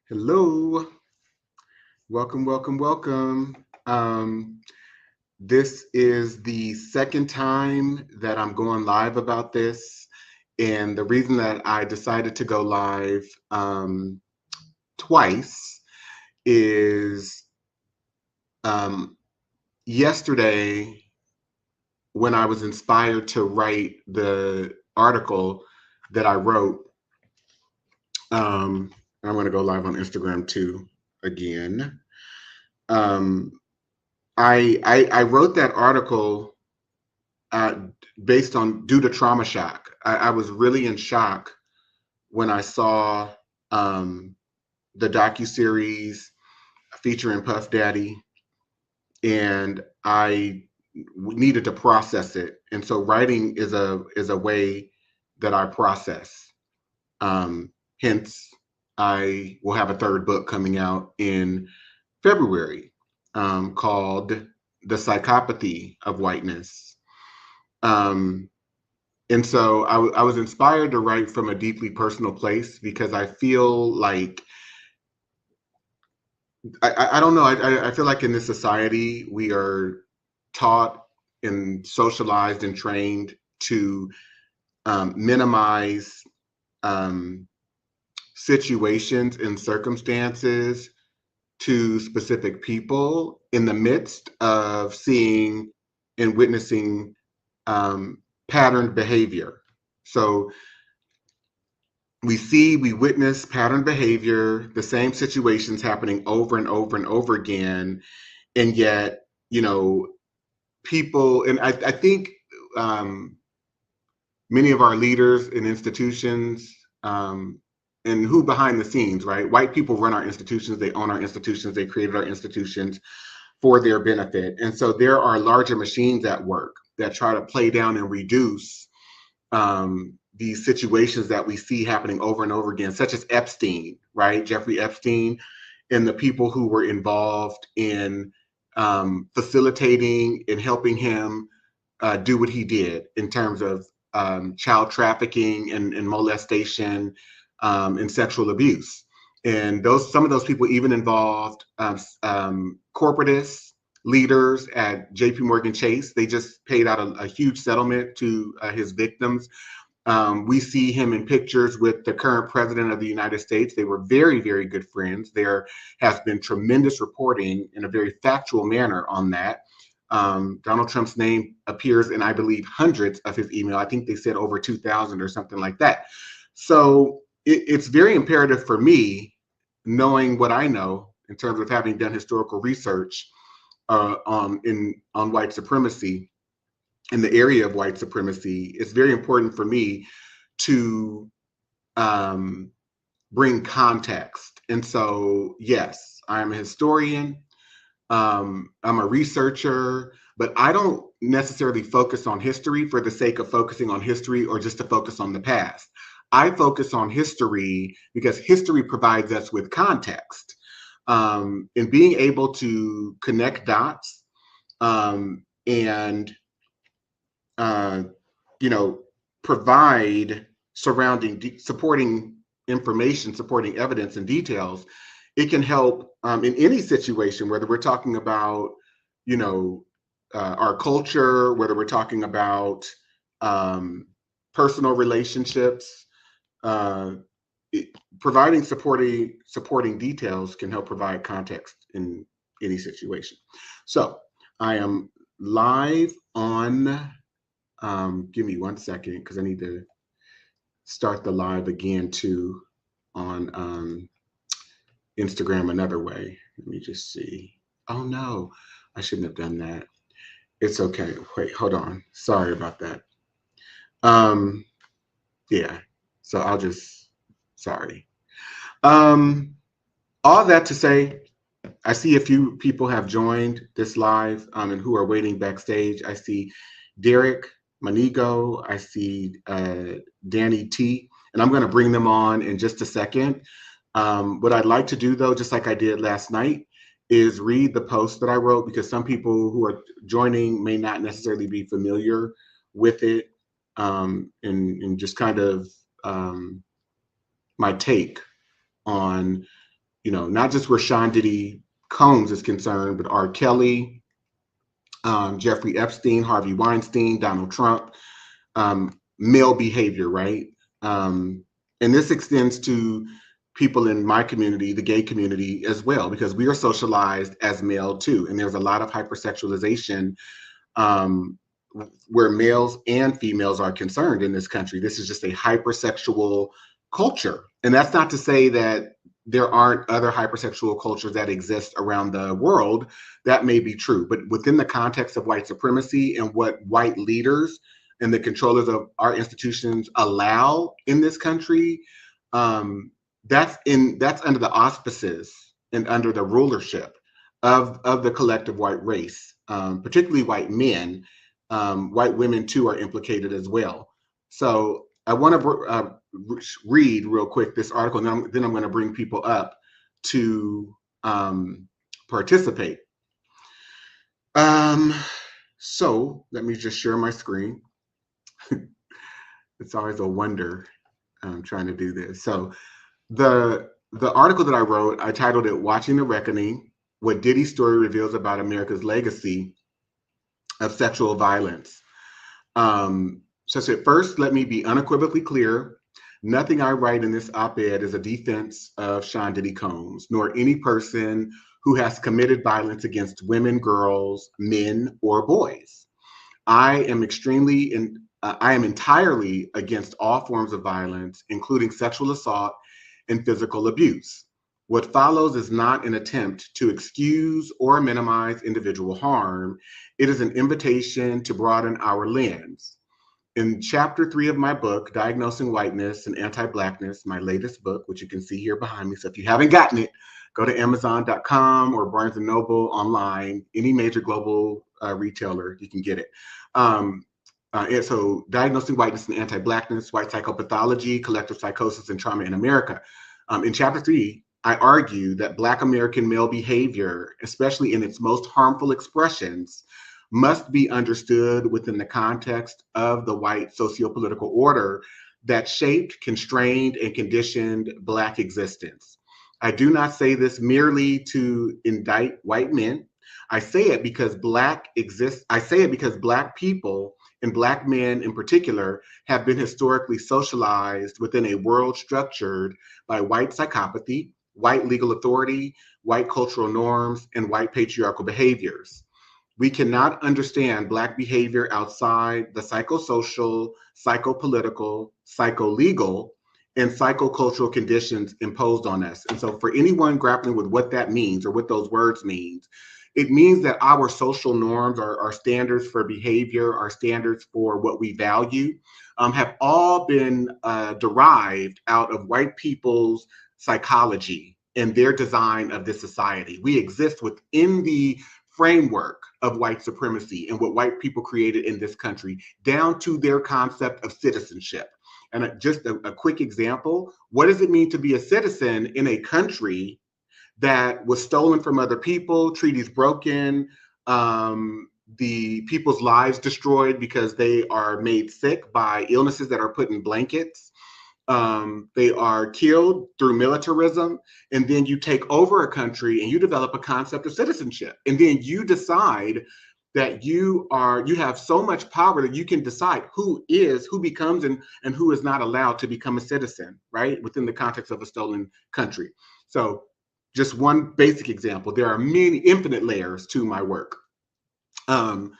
Hello, welcome. This is the second time that I'm going live about this, and the reason that I decided to go live twice is um, yesterday when I was inspired to write the article that I wrote. Um, I'm going to go live on Instagram too again. Um, I wrote that article uh, based on due to trauma shock. I was really in shock when I saw um, the docuseries featuring Puff Daddy, and I needed to process it. And so writing is a way that I process. Hence, I will have a third book coming out in February called "The Psychopathy of Whiteness." Um, and so I was inspired to write from a deeply personal place because I feel like I don't know. I feel like in this society we are taught and socialized and trained to minimize um, situations and circumstances to specific people in the midst of seeing and witnessing patterned behavior. So we witness pattern behavior, the same situations happening over and over and over again, and yet, people, and I think um, many of our leaders in institutions, and who behind the scenes, right? White people run our institutions, they own our institutions, they created our institutions for their benefit. And so there are larger machines at work that try to play down and reduce these situations that we see happening over and over again, such as Epstein, right? Jeffrey Epstein, and the people who were involved in facilitating and helping him do what he did in terms of child trafficking and molestation and sexual abuse. And some of those people even involved corporatists, leaders at J.P. Morgan Chase. They just paid out a huge settlement to his victims. We see him in pictures with the current president of the United States. They were very, very good friends. There has been tremendous reporting in a very factual manner on that. Donald Trump's name appears in, I believe, hundreds of his email. I think they said over 2,000 or something like that. So it's very imperative for me, knowing what I know in terms of having done historical research on white supremacy, in the area of white supremacy. It's very important for me to um, bring context. And so, yes, I'm a historian. I'm a researcher, but I don't necessarily focus on history for the sake of focusing on history or just to focus on the past. I focus on history because history provides us with context. And being able to connect dots and uh, you know, provide supporting information, supporting evidence and details, it can help in any situation, whether we're talking about, you know, our culture, whether we're talking about um, personal relationships. Uh, it, Providing supporting details can help provide context in any situation. So I am live on give me 1 second because I need to start the live again too on Instagram another way. Let me just see. Oh no, I shouldn't have done that. It's okay. Wait, hold on. Sorry about that. Um, yeah. So I'll just sorry. Um, all that to say, I see a few people have joined this live and who are waiting backstage. I see Derek Manigo. I see Danny T. And I'm going to bring them on in just a second. What I'd like to do, though, just like I did last night, is read the post that I wrote because some people who are joining may not necessarily be familiar with it, and just kind of my take on not just where Sean Diddy Combs is concerned, but R. Kelly, Jeffrey Epstein, Harvey Weinstein, Donald Trump, male behavior, right? And this extends to people in my community, the gay community as well, because we are socialized as male too. And there's a lot of hypersexualization um, where males and females are concerned in this country. This is just a hypersexual culture. And that's not to say that there aren't other hypersexual cultures that exist around the world. That may be true. But within the context of white supremacy and what white leaders and the controllers of our institutions allow in this country, that's under the auspices and under the rulership of the collective white race, particularly white men. White women too are implicated as well. So I want to read real quick this article, and then I'm going to bring people up to participate. So let me just share my screen. It's always a wonder trying to do this. So the article that I wrote, I titled it "Watching the Reckoning: What Diddy's Story Reveals About America's Legacy of Sexual Violence." So I said, first, let me be unequivocally clear. Nothing I write in this op-ed is a defense of Sean Diddy Combs, nor any person who has committed violence against women, girls, men, or boys. I am entirely against all forms of violence, including sexual assault and physical abuse. What follows is not an attempt to excuse or minimize individual harm. It is an invitation to broaden our lens. In chapter 3 of my book, Diagnosing Whiteness and Anti-Blackness, my latest book, which you can see here behind me. So if you haven't gotten it, go to Amazon.com or Barnes & Noble online, any major global retailer, you can get it. And so Diagnosing Whiteness and Anti-Blackness, White Psychopathology, Collective Psychosis, and Trauma in America. In chapter 3, I argue that Black American male behavior, especially in its most harmful expressions, must be understood within the context of the white socio-political order that shaped, constrained, and conditioned Black existence. I do not say this merely to indict white men. I say it because Black people and Black men in particular have been historically socialized within a world structured by white psychopathy, white legal authority, white cultural norms, and white patriarchal behaviors. We cannot understand Black behavior outside the psychosocial, psychopolitical, psycholegal, and psychocultural conditions imposed on us. And so for anyone grappling with what that means or what those words mean, it means that our social norms, our standards for behavior, our standards for what we value, have all been derived out of white people's psychology and their design of this society. We exist within the framework of white supremacy and what white people created in this country, down to their concept of citizenship. And just a quick example, what does it mean to be a citizen in a country that was stolen from other people, treaties broken, the people's lives destroyed because they are made sick by illnesses that are put in blankets? They are killed through militarism, and then you take over a country and you develop a concept of citizenship, and then you decide that you have so much power that you can decide who becomes and who is not allowed to become a citizen, right, within the context of a stolen country. So just one basic example. There are many infinite layers to my work. Our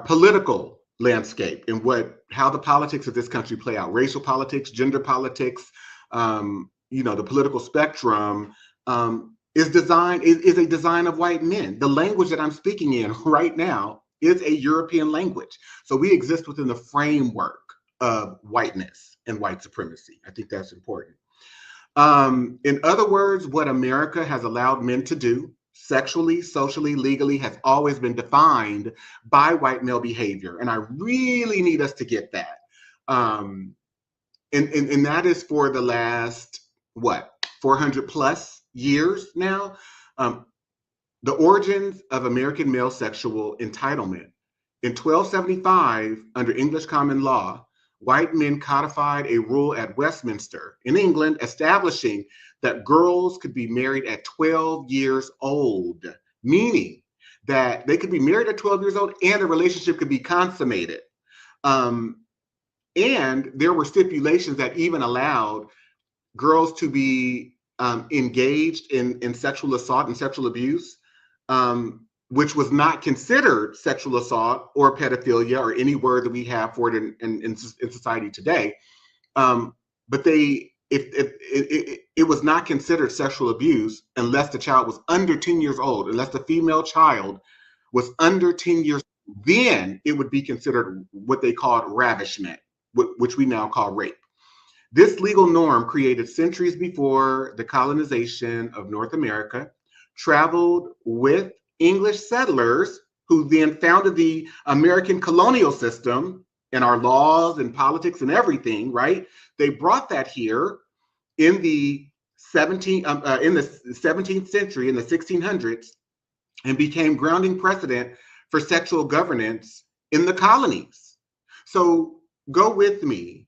political landscape and how the politics of this country play out, racial politics, gender politics, the political spectrum is a design of white men. The language that I'm speaking in right now is a European language. So we exist within the framework of whiteness and white supremacy. I think that's important. In other words, what America has allowed men to do sexually, socially, legally has always been defined by white male behavior. And I really need us to get that. And that is for the last, 400 plus years now. The origins of American male sexual entitlement. In 1275, under English common law, white men codified a rule at Westminster in England establishing that girls could be married at 12 years old, meaning that they could be married at 12 years old and a relationship could be consummated. And there were stipulations that even allowed girls to be engaged in sexual assault and sexual abuse, which was not considered sexual assault or pedophilia or any word that we have for it in society today. But it was not considered sexual abuse unless the child was under 10 years old, unless the female child was under 10 years old, then it would be considered what they called ravishment, which we now call rape. This legal norm, created centuries before the colonization of North America, traveled with English settlers who then founded the American colonial system and our laws and politics and everything, right? They brought that here in the 17th century, in the 1600s, and became grounding precedent for sexual governance in the colonies. So go with me.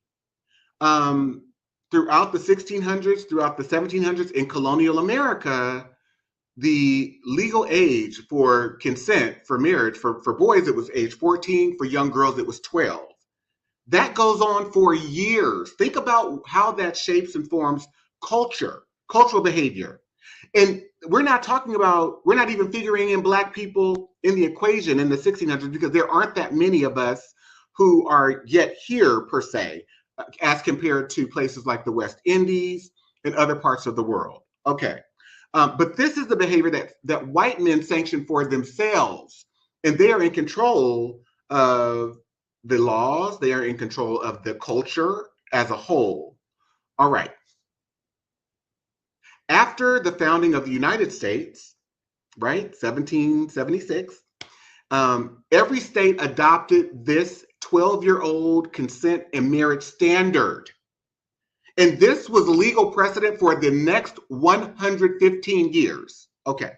Throughout the 1600s, throughout the 1700s, in colonial America, the legal age for consent for marriage, for boys, it was age 14. For young girls, it was 12. That goes on for years. Think about how that shapes and forms cultural behavior. And we're not even figuring in Black people in the equation in the 1600s because there aren't that many of us who are yet here per se, as compared to places like the West Indies and other parts of the world. Okay. But this is the behavior that white men sanction for themselves. And they are in control of the laws. They are in control of the culture as a whole. All right. After the founding of the United States, right, 1776, every state adopted this 12-year-old consent and marriage standard. And this was legal precedent for the next 115 years. Okay.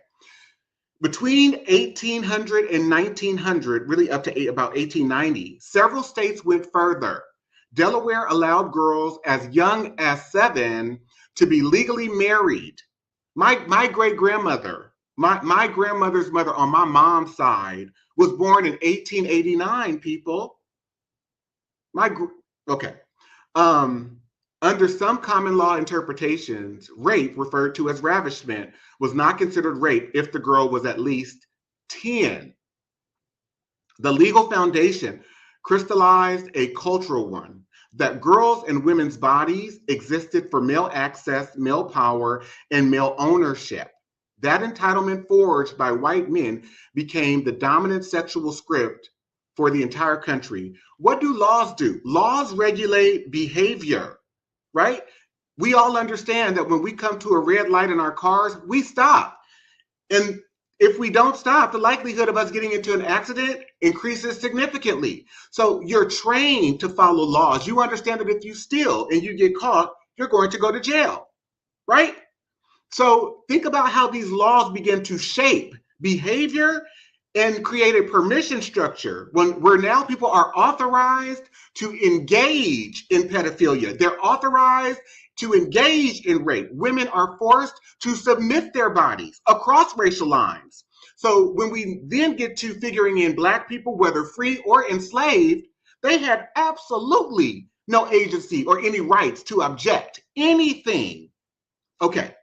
Between 1800 and 1900, really up to about 1890, several states went further. Delaware allowed girls as young as 7 to be legally married. My great-grandmother, my grandmother's mother on my mom's side was born in 1889, people. Okay. Under some common law interpretations, rape, referred to as ravishment, was not considered rape if the girl was at least 10. The legal foundation crystallized a cultural one, that girls' and women's bodies existed for male access, male power, and male ownership. That entitlement forged by white men became the dominant sexual script for the entire country. What do laws do? Laws regulate behavior, right? We all understand that when we come to a red light in our cars, we stop. And if we don't stop, the likelihood of us getting into an accident increases significantly. So you're trained to follow laws. You understand that if you steal and you get caught, you're going to go to jail, right? So think about how these laws begin to shape behavior and create a permission structure where now people are authorized to engage in pedophilia. They're authorized to engage in rape. Women are forced to submit their bodies across racial lines. So when we then get to figuring in Black people, whether free or enslaved, they had absolutely no agency or any rights to object anything. Okay.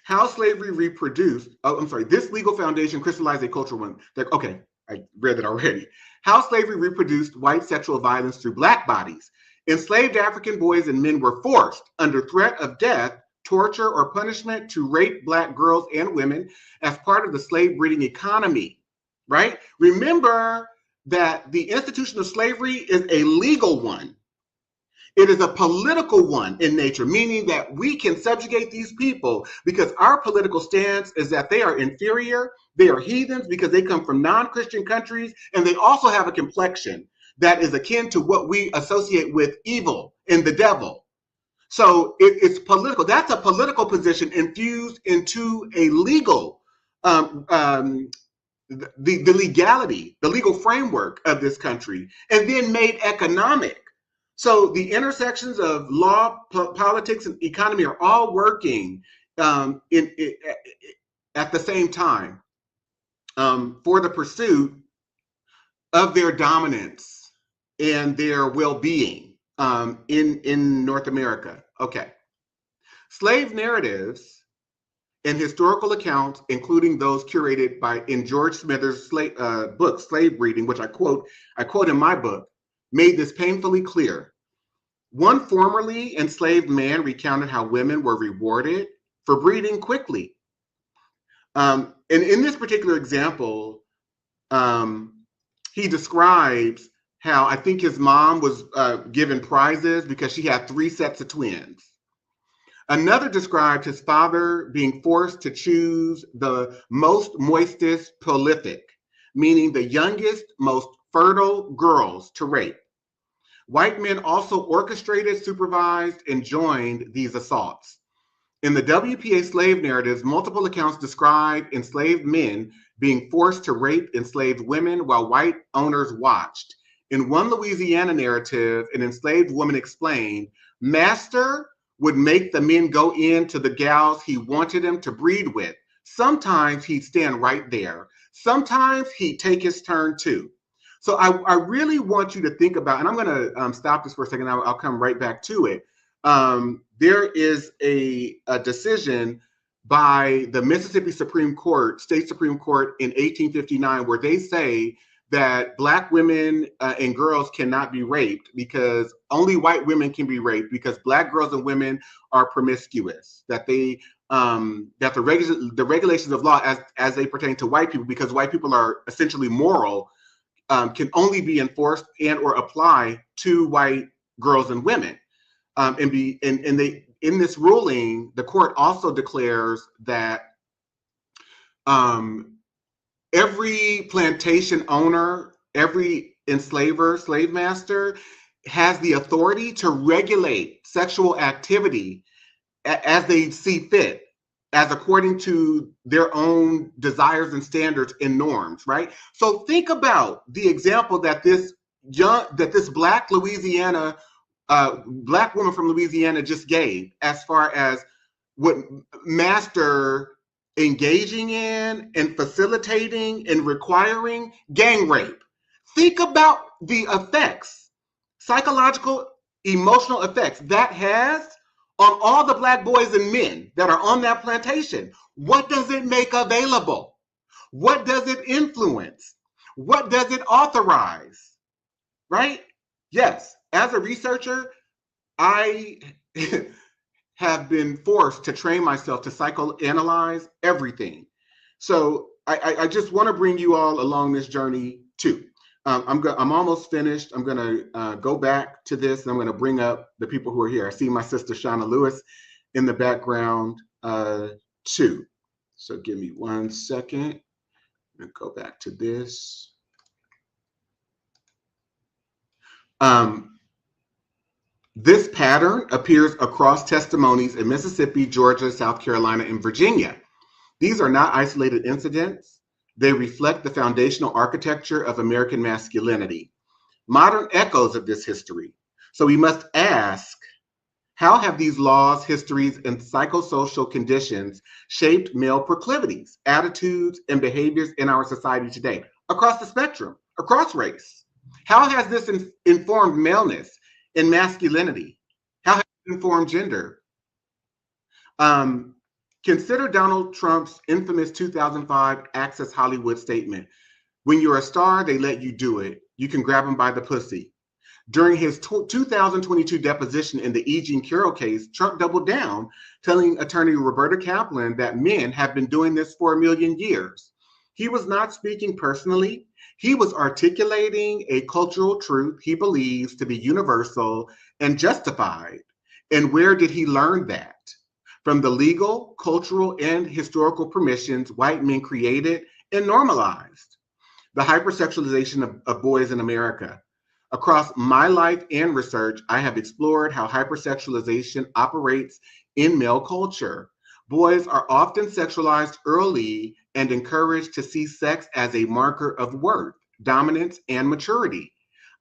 How slavery reproduced, this legal foundation crystallized a cultural one. Okay, I read that already. How slavery reproduced white sexual violence through Black bodies. Enslaved African boys and men were forced, under threat of death, torture, or punishment, to rape Black girls and women as part of the slave breeding economy, right? Remember that the institution of slavery is a legal one. It is a political one in nature, meaning that we can subjugate these people because our political stance is that they are inferior, they are heathens because they come from non-Christian countries, and they also have a complexion that is akin to what we associate with evil and the devil. So it's political. That's a political position infused into a legal, the legality, the legal framework of this country, and then made economic. So the intersections of law, politics, and economy are all working at the same time for the pursuit of their dominance and their well-being in North America. Okay. Slave narratives and historical accounts, including those curated by in George Smithers' book Slave Breeding, which I quote in my book, made this painfully clear. One formerly enslaved man recounted how women were rewarded for breeding quickly. And in this particular example, he describes how I think his mom was given prizes because she had 3 sets of twins. Another described his father being forced to choose the most moistest prolific, meaning the youngest, most fertile girls to rape. White men also orchestrated, supervised, and joined these assaults. In the WPA slave narratives, multiple accounts describe enslaved men being forced to rape enslaved women while white owners watched. In one Louisiana narrative, an enslaved woman explained, Master would make the men go in to the gals he wanted them to breed with. Sometimes he'd stand right there. Sometimes he'd take his turn too. So I really want you to think about, and I'm going to stop this for a second. I'll come right back to it. There is a decision by the Mississippi Supreme Court, State Supreme Court in 1859, where they say that Black women and girls cannot be raped because only white women can be raped because Black girls and women are promiscuous, that they that the regulations of law as they pertain to white people, because white people are essentially moral, can only be enforced and or apply to white girls and women. In this ruling, the court also declares that every plantation owner, every enslaver, slave master has the authority to regulate sexual activity as they see fit, as according to their own desires and standards and norms, right? So think about the example that this Black Louisiana, Black woman from Louisiana just gave, as far as what master engaging in and facilitating and requiring gang rape. Think about the effects, psychological, emotional effects that has on all the Black boys and men that are on that plantation. What does it make available? What does it influence? What does it authorize? Right? Yes, as a researcher, I have been forced to train myself to psychoanalyze everything. So I just want to bring you all along this journey too. I'm almost finished. I'm going to go back to this, and I'm going to bring up the people who are here. I see my sister Shauna Lewis in the background too. So give me 1 second and go back to this. This pattern appears across testimonies in Mississippi, Georgia, South Carolina, and Virginia. These are not isolated incidents. They reflect the foundational architecture of American masculinity, modern echoes of this history. So we must ask, how have these laws, histories, and psychosocial conditions shaped male proclivities, attitudes, and behaviors in our society today, across the spectrum, across race? How has this informed maleness and masculinity? How has it informed gender? Consider Donald Trump's infamous 2005 Access Hollywood statement. When you're a star, they let you do it. You can grab them by the pussy. During his 2022 deposition in the E. Jean Carroll case, Trump doubled down, telling attorney Roberta Kaplan that men have been doing this for 1 million years. He was not speaking personally. He was articulating a cultural truth he believes to be universal and justified. And where did he learn that? From the legal, cultural, and historical permissions white men created and normalized. The hypersexualization of boys in America. Across my life and research, I have explored how hypersexualization operates in male culture. Boys are often sexualized early and encouraged to see sex as a marker of worth, dominance, and maturity.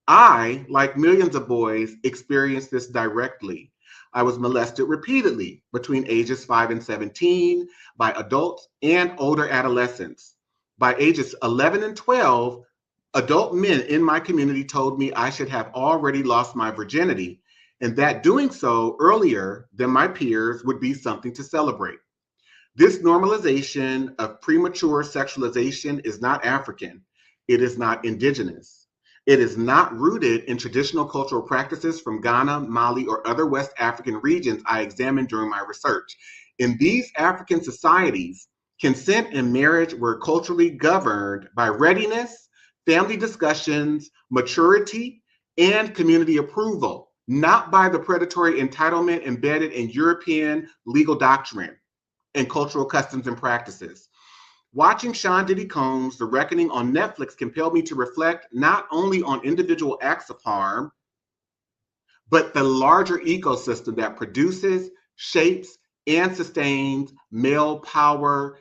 I, like millions of boys, experienced this directly. I was molested repeatedly between ages 5 and 17 by adults and older adolescents. By ages 11 and 12, adult men in my community told me I should have already lost my virginity, and that doing so earlier than my peers would be something to celebrate. This normalization of premature sexualization is not African. It is not indigenous. It is not rooted in traditional cultural practices from Ghana, Mali, or other West African regions I examined during my research. In these African societies, consent and marriage were culturally governed by readiness, family discussions, maturity, and community approval, not by the predatory entitlement embedded in European legal doctrine and cultural customs and practices. Watching Sean Diddy Combs' The Reckoning on Netflix compelled me to reflect not only on individual acts of harm, but the larger ecosystem that produces, shapes, and sustains male power,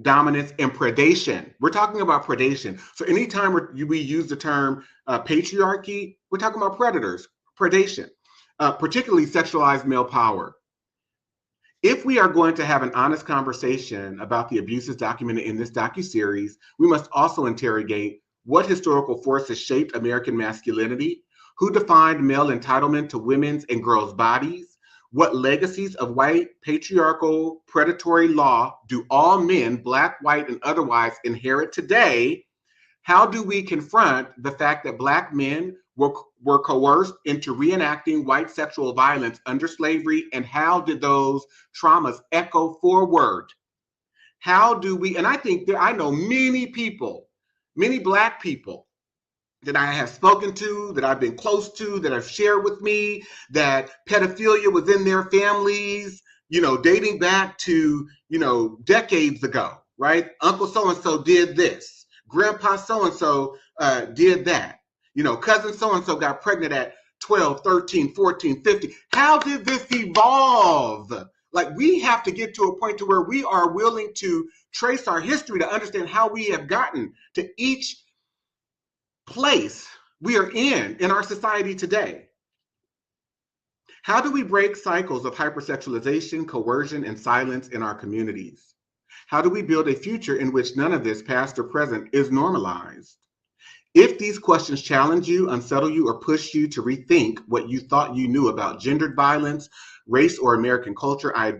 dominance, and predation. We're talking about predation. So anytime we use the term patriarchy, we're talking about predators, predation, particularly sexualized male power. If we are going to have an honest conversation about the abuses documented in this docuseries, we must also interrogate what historical forces shaped American masculinity, who defined male entitlement to women's and girls' bodies, what legacies of white patriarchal predatory law do all men, Black, white, and otherwise, inherit today? How do we confront the fact that Black men were coerced into reenacting white sexual violence under slavery, and how did those traumas echo forward? How do we, and I think that I know many people, many Black people that I have spoken to, that I've been close to, that have shared with me that pedophilia was in their families, dating back to, decades ago, right? Uncle so-and-so did this. Grandpa so-and-so did that. Cousin so-and-so got pregnant at 12, 13, 14, 15. How did this evolve? Like, we have to get to a point to where we are willing to trace our history to understand how we have gotten to each place we are in our society today. How do we break cycles of hypersexualization, coercion, and silence in our communities? How do we build a future in which none of this, past or present, is normalized? If these questions challenge you, unsettle you, or push you to rethink what you thought you knew about gendered violence, race, or American culture, I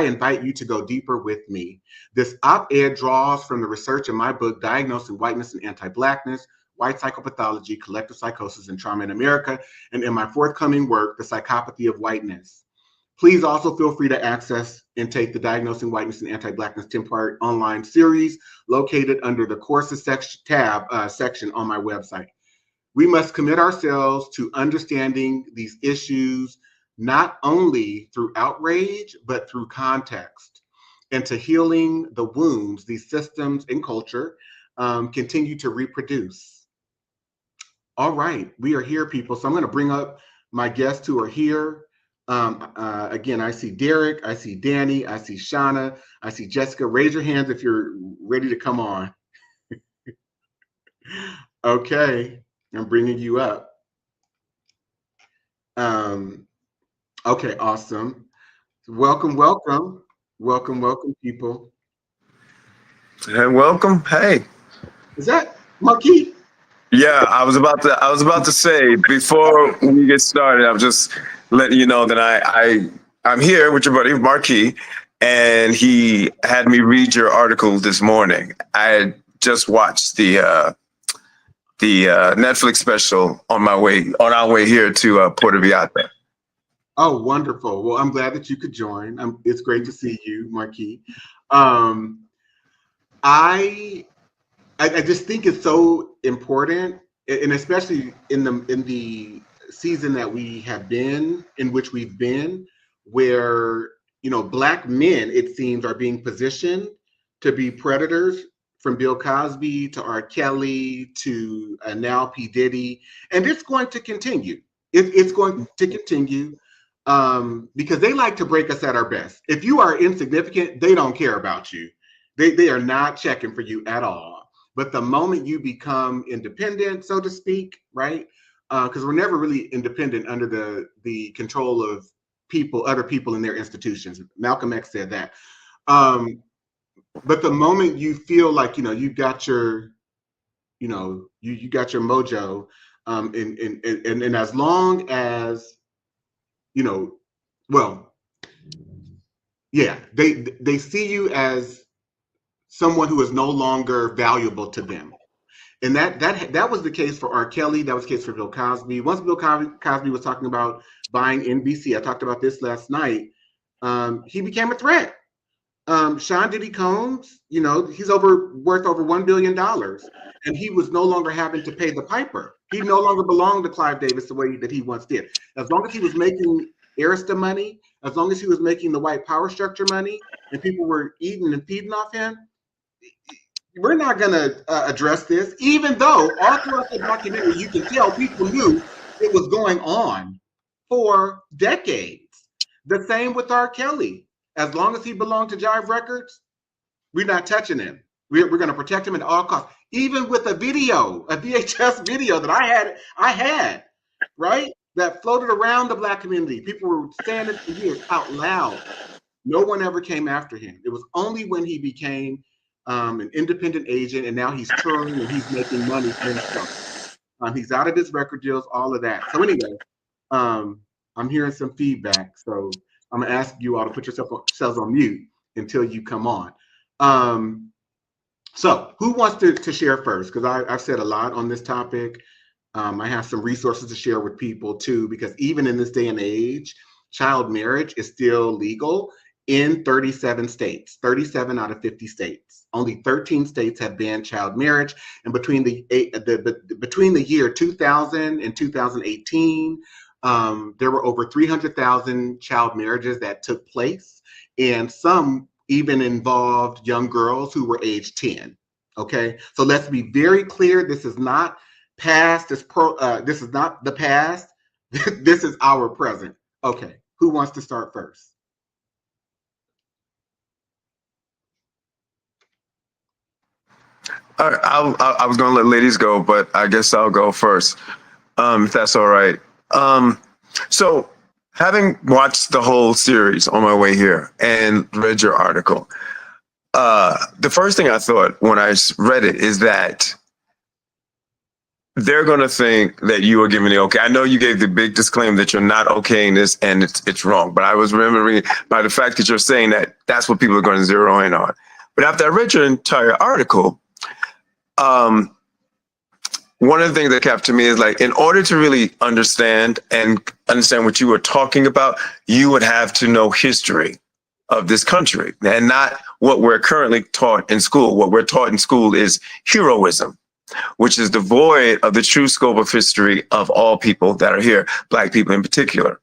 invite you to go deeper with me. This op-ed draws from the research in my book, Diagnosing Whiteness and Anti-Blackness, White Psychopathology, Collective Psychosis, and Trauma in America, and in my forthcoming work, The Psychopathy of Whiteness. Please also feel free to access and take the Diagnosing Whiteness and Anti-Blackness 10-part online series located under the Courses section on my website. We must commit ourselves to understanding these issues not only through outrage, but through context, and to healing the wounds these systems and culture continue to reproduce. All right, we are here, people. So I'm going to bring up my guests who are here. Again, I see Derek, I see Danny, I see Shauna, I see Jessica. Raise your hands if you're ready to come on. Okay, I'm bringing you up. Okay, awesome. Welcome, people. And welcome. Hey. Is that Marquis? Yeah, I was about to say before we get started, I'm just letting you know that I'm here with your buddy Marquis, and he had me read your article this morning. I had just watched the Netflix special on our way here to Puerto Villata. Oh, wonderful. Well, I'm glad that you could join. It's great to see you, Marquis. I just think it's so important, and especially in the season that we have been, in which we've been, where Black men, it seems, are being positioned to be predators, from Bill Cosby to R. Kelly to now P. Diddy, and it's going to continue. It's going to continue because they like to break us at our best. If you are insignificant, they don't care about you. They are not checking for you at all. But the moment you become independent, so to speak, right? because we're never really independent under the control of other people in their institutions. Malcolm X said that. But the moment you feel like, you got your, you got your mojo, and as long as, well, yeah, they see you as someone who is no longer valuable to them. And that was the case for R. Kelly. That was the case for Bill Cosby. Once Bill Cosby was talking about buying NBC, I talked about this last night. He became a threat. Sean Diddy Combs, he's worth over $1 billion, and he was no longer having to pay the piper. He no longer belonged to Clive Davis the way that he once did. As long as he was making Arista money, as long as he was making the white power structure money, and people were eating and feeding off him, we're not going to address this, even though all throughout the documentary, you can tell people knew it was going on for decades. The same with R. Kelly. As long as he belonged to Jive Records, we're not touching him. We're going to protect him at all costs. Even with a VHS video that I had, right? That floated around the Black community. People were saying it for years out loud. No one ever came after him. It was only when he became an independent agent, and now he's touring and he's making money for himself. He's out of his record deals, all of that. So anyway, I'm hearing some feedback. So I'm gonna ask you all to put yourselves on mute until you come on. So who wants to share first? Because I've said a lot on this topic. I have some resources to share with people too, because even in this day and age, child marriage is still legal in 37 states, 37 out of 50 states. Only 13 states have banned child marriage. And between the year 2000 and 2018, there were over 300,000 child marriages that took place, and some even involved young girls who were age 10. Okay, so let's be very clear. This is not past. This is not the past. This is our present. Okay, who wants to start first? All right, I was going to let ladies go, but I guess I'll go first, if that's all right. So, having watched the whole series on my way here and read your article, the first thing I thought when I read it is that they're going to think that you are giving the okay. I know you gave the big disclaimer that you're not okaying this and it's wrong, but I was remembering by the fact that you're saying that that's what people are going to zero in on. But after I read your entire article, one of the things that captured me is, like, in order to really understand what you were talking about, you would have to know history of this country and not what we're currently taught in school. What we're taught in school is heroism, which is devoid of the true scope of history of all people that are here, Black people in particular.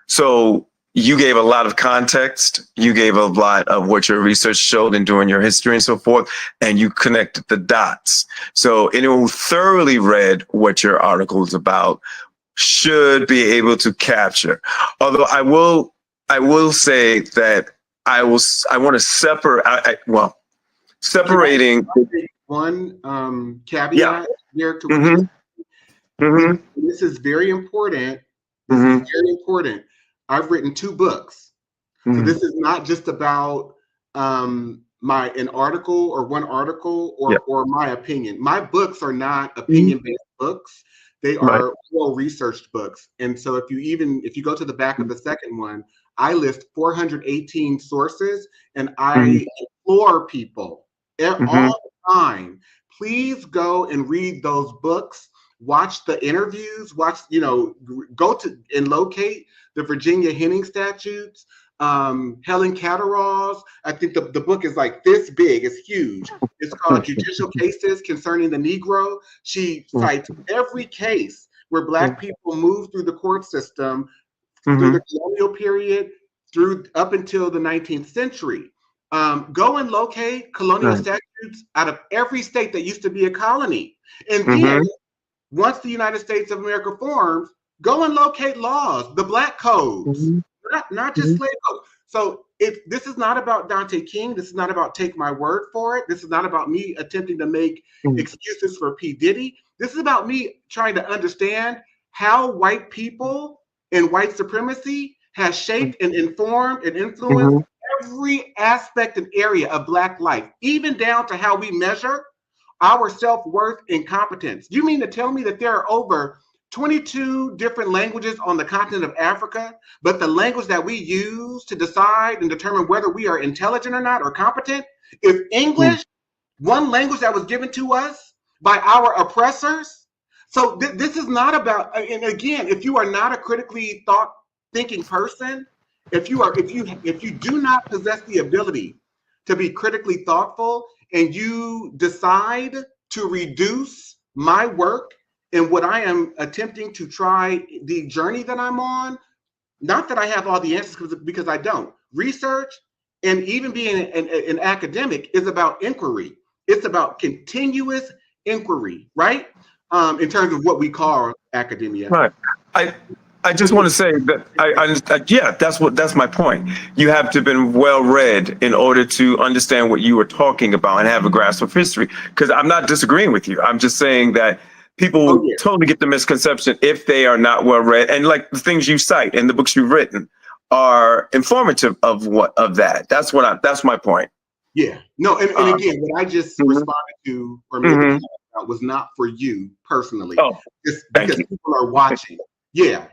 So you gave a lot of context. You gave a lot of what your research showed in doing your history and so forth, and you connected the dots. So anyone who thoroughly read what your article is about should be able to capture. Although I will say that I want to separate. Separating one caveat here to this is very important. This is very important. I've written 2 books. So this is not just about an article or one article or my opinion. My books are not opinion-based books. They are well-researched books. And so if you go to the back of the second one, I list 418 sources, and I implore people all the time, please go and read those books. Watch the interviews, go to and locate the Virginia Henning statutes, Helen Catterall's. I think the book is like this big, it's huge. It's called Judicial Cases Concerning the Negro. She cites every case where Black people moved through the court system through the colonial period, up until the 19th century. Go and locate colonial statutes out of every state that used to be a colony. And then once the United States of America forms, go and locate laws, the Black codes, not just slave codes. So this is not about Dante King. This is not about take my word for it. This is not about me attempting to make excuses for P. Diddy. This is about me trying to understand how white people and white supremacy has shaped and informed and influenced Mm-hmm. every aspect and area of Black life, even down to how we measure our self-worth and competence. You mean to tell me that there are over 22 different languages on the continent of Africa, but the language that we use to decide and determine whether we are intelligent or not or competent is English, one language that was given to us by our oppressors? So this is not about, and again, if you are not a critically thought thinking person, if you do not possess the ability to be critically thoughtful, and you decide to reduce my work and what I am attempting to try, the journey that I'm on, not that I have all the answers, because I don't. Research and even being an academic is about inquiry. It's about continuous inquiry, right? In terms of what we call academia. Right. I I just want to say that yeah, that's my point. You have to have been well read in order to understand what you were talking about and have a grasp of history. Because I'm not disagreeing with you. I'm just saying that Oh people yeah, totally get the misconception if they are not well read, and like the things you cite and the books you've written are informative of that. That's my point. yeah. No, and Um, again, what I just mhm, responded to or made the mhm. comment about was not for you personally. Oh, It's thank because you. people are watching. Yeah.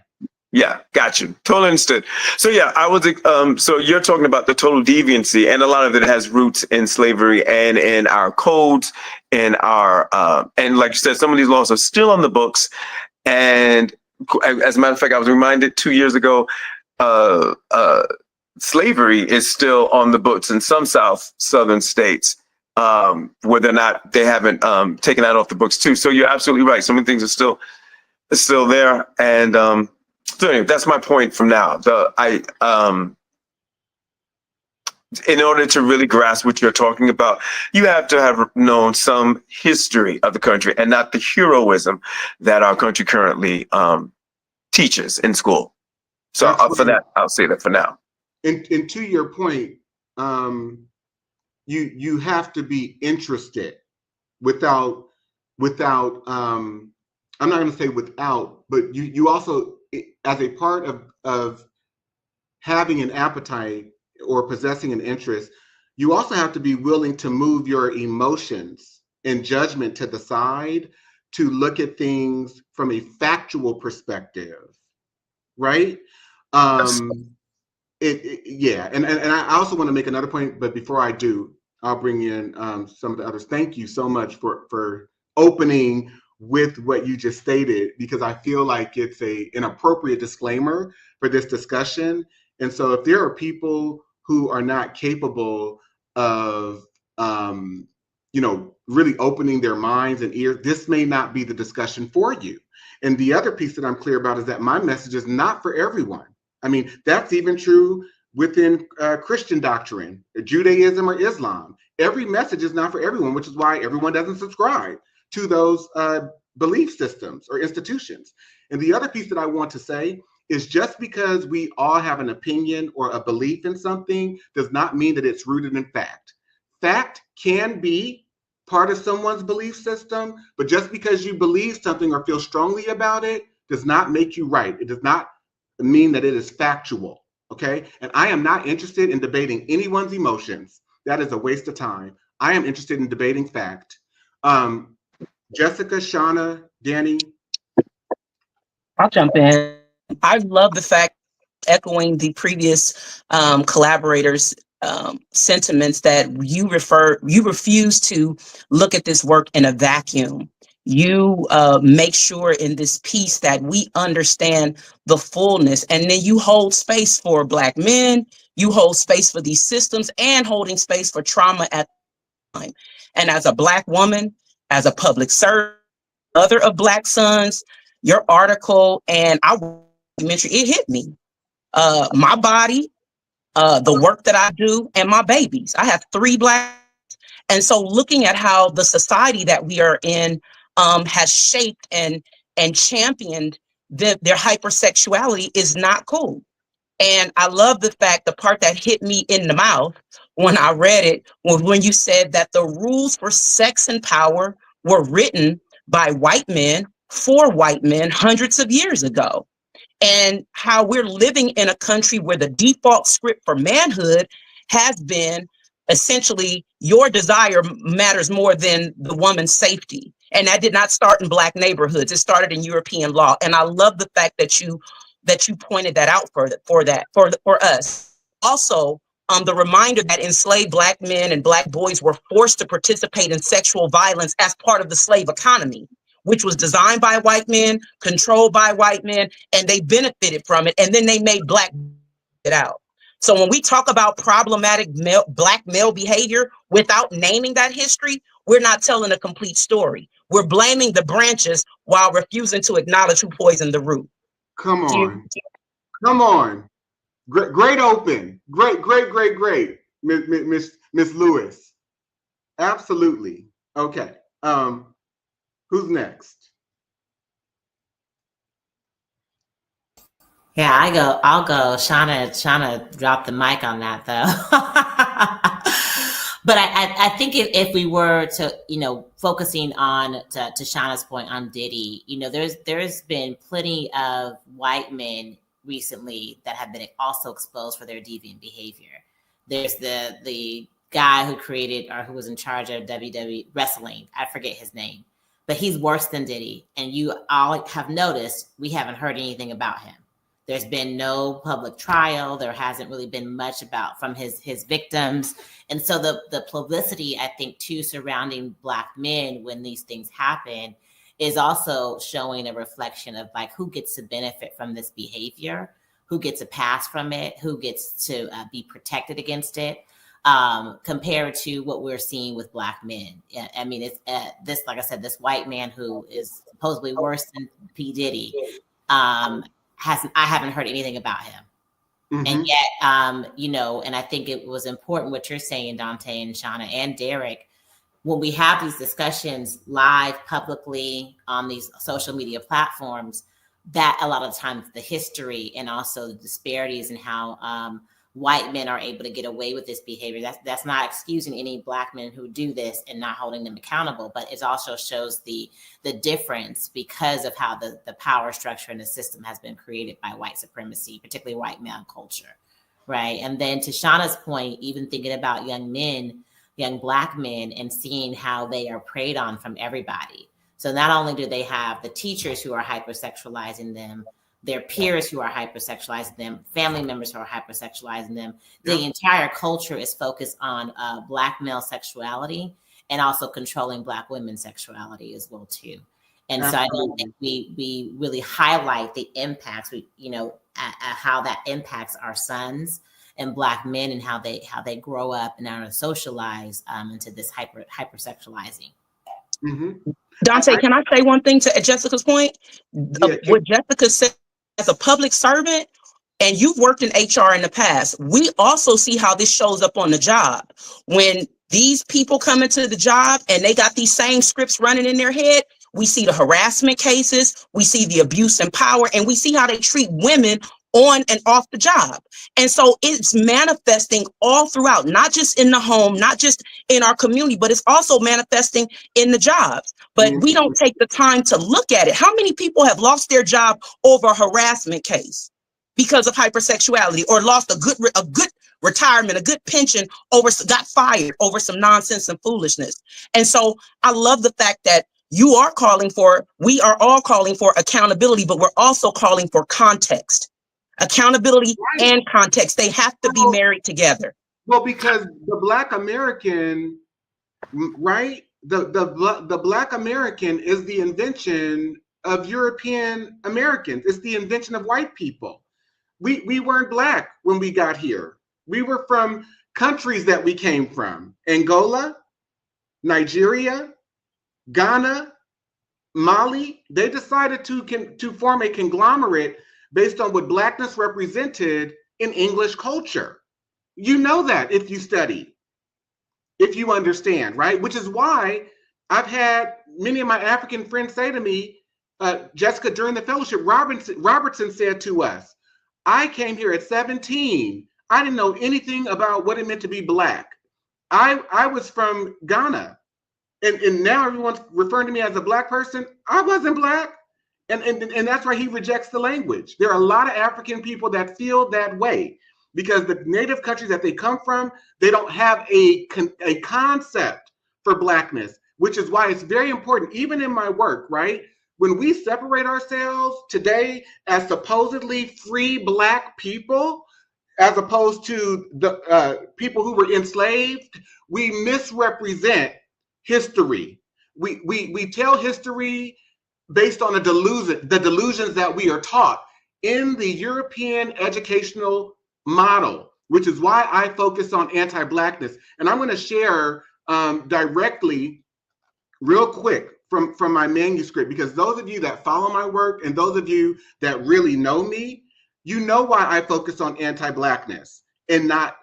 Yeah, got you. Totally understood. So yeah, I was so you're talking about the total deviancy, and a lot of it has roots in slavery and in our codes and our and like you said, some of these laws are still on the books. And as a matter of fact, I was reminded 2 years ago, uh, uh, slavery is still on the books in some southern states, where they haven't taken that off the books too. So you're absolutely right. Some of the things are still there, and so anyway, that's my point from now. In order to really grasp what you're talking about, you have to have known some history of the country and not the heroism that our country currently teaches in school. So That's for right. that, I'll say that for now. And to your point, um, you have to be interested without I'm not going to say without, but you also, as a part of having an appetite or possessing an interest, you also have to be willing to move your emotions and judgment to the side to look at things from a factual perspective, right? Yes. um yeah, and I also want to make another point, but before I do, I'll bring in some of the others. Thank you so much for opening with what you just stated, because I feel like it's an appropriate disclaimer for this discussion. And so if there are people who are not capable of really opening their minds and ears, this may not be the discussion for you. And the other piece that I'm clear about is that my message is not for everyone. I mean, that's even true within Christian doctrine, Judaism, or Islam. Every message is not for everyone, which is why everyone doesn't subscribe to those belief systems or institutions. And the other piece that I want to say is, just because we all have an opinion or a belief in something does not mean that it's rooted in fact. Fact can be part of someone's belief system, but just because you believe something or feel strongly about it does not make you right. It does not mean that it is factual. Okay. And I am not interested in debating anyone's emotions. That is a waste of time. I am interested in debating fact. Um, Jessica, Shauna, Danny. I'll jump in. I love the fact, echoing the previous collaborators' sentiments, that you refuse to look at this work in a vacuum. You make sure in this piece that we understand the fullness, and then you hold space for Black men, you hold space for these systems, and holding space for trauma at the time. And as a Black woman, as a public servant, mother of Black sons, your article and our documentary, it hit me. My body, the work that I do, and my babies. I have 3 Black. And so looking at how the society that we are in has shaped and championed their hypersexuality is not cool. And I love the fact, the part that hit me in the mouth when I read it was when you said that the rules for sex and power were written by white men for white men hundreds of years ago. And how we're living in a country where the default script for manhood has been essentially your desire matters more than the woman's safety. And that did not start in Black neighborhoods. It started in European law. And I love the fact that you pointed that out for us. Also, the reminder that enslaved Black men and Black boys were forced to participate in sexual violence as part of the slave economy, which was designed by white men, controlled by white men, and they benefited from it. And then they made Black it out. So when we talk about problematic Black male behavior without naming that history, we're not telling a complete story. We're blaming the branches while refusing to acknowledge who poisoned the root. Come on. Come on. Great open. Great. Miss Lewis. Absolutely. Okay. Who's next? Yeah, I'll go. Shauna dropped the mic on that though. But I think if we were to, focusing on to Shauna's point on Diddy, there's been plenty of white men recently that have been also exposed for their deviant behavior. There's the guy who created or who was in charge of WWE wrestling. I forget his name, but he's worse than Diddy. And you all have noticed we haven't heard anything about him. There's been no public trial. There hasn't really been much from his victims. And so the publicity, I think, too, surrounding Black men when these things happen is also showing a reflection of like who gets to benefit from this behavior, who gets a pass from it, who gets to be protected against it, compared to what we're seeing with Black men. I mean, it's like I said, this white man who is supposedly worse than P. Diddy. I haven't heard anything about him. Mm-hmm. And yet, and I think it was important what you're saying, Dante and Shauna and Derek, when we have these discussions live publicly on these social media platforms, that a lot of times the history and also the disparities in how white men are able to get away with this behavior. That's not excusing any Black men who do this and not holding them accountable, but it also shows the difference because of how the power structure and the system has been created by white supremacy, particularly white male culture, right? And then to Shauna's point, even thinking about young Black men and seeing how they are preyed on from everybody. So not only do they have the teachers who are hypersexualizing them, their peers who are hypersexualizing them, family members who are hypersexualizing them. The entire culture is focused on Black male sexuality and also controlling Black women's sexuality as well too. And so I don't think we really highlight the impacts, how that impacts our sons and Black men and how they grow up and are socialized into this hypersexualizing. Mm-hmm. Dante, can I say one thing to Jessica's point? What Jessica said, as a public servant, and you've worked in HR in the past, we also see how this shows up on the job. When these people come into the job and they got these same scripts running in their head, we see the harassment cases, we see the abuse and power, and we see how they treat women on and off the job. And so it's manifesting all throughout, not just in the home, not just in our community, but it's also manifesting in the jobs. But we don't take the time to look at it. How many people have lost their job over a harassment case because of hypersexuality, or lost a good retirement, a good pension, got fired over some nonsense and foolishness? And so I love the fact that we are all calling for accountability, but we're also calling for context. Accountability and context, they have to be married together. Well, because the Black American, right? The Black American is the invention of European Americans. It's the invention of white people. We weren't Black when we got here. We were from countries that we came from: Angola, Nigeria, Ghana, Mali. They decided to form a conglomerate based on what Blackness represented in English culture. You know that if you study, if you understand, right? Which is why I've had many of my African friends say to me, Jessica, during the fellowship, Robertson said to us, I came here at 17. I didn't know anything about what it meant to be Black. I was from Ghana, And now everyone's referring to me as a Black person. I wasn't Black. And that's why he rejects the language. There are a lot of African people that feel that way because the native countries that they come from, they don't have a concept for Blackness, which is why it's very important, even in my work, right? When we separate ourselves today as supposedly free Black people, as opposed to the people who were enslaved, we misrepresent history. We tell history based on the delusions that we are taught in the European educational model, which is why I focus on anti-Blackness. And I'm going to share directly, real quick, from my manuscript, because those of you that follow my work and those of you that really know me, you know why I focus on anti-Blackness and not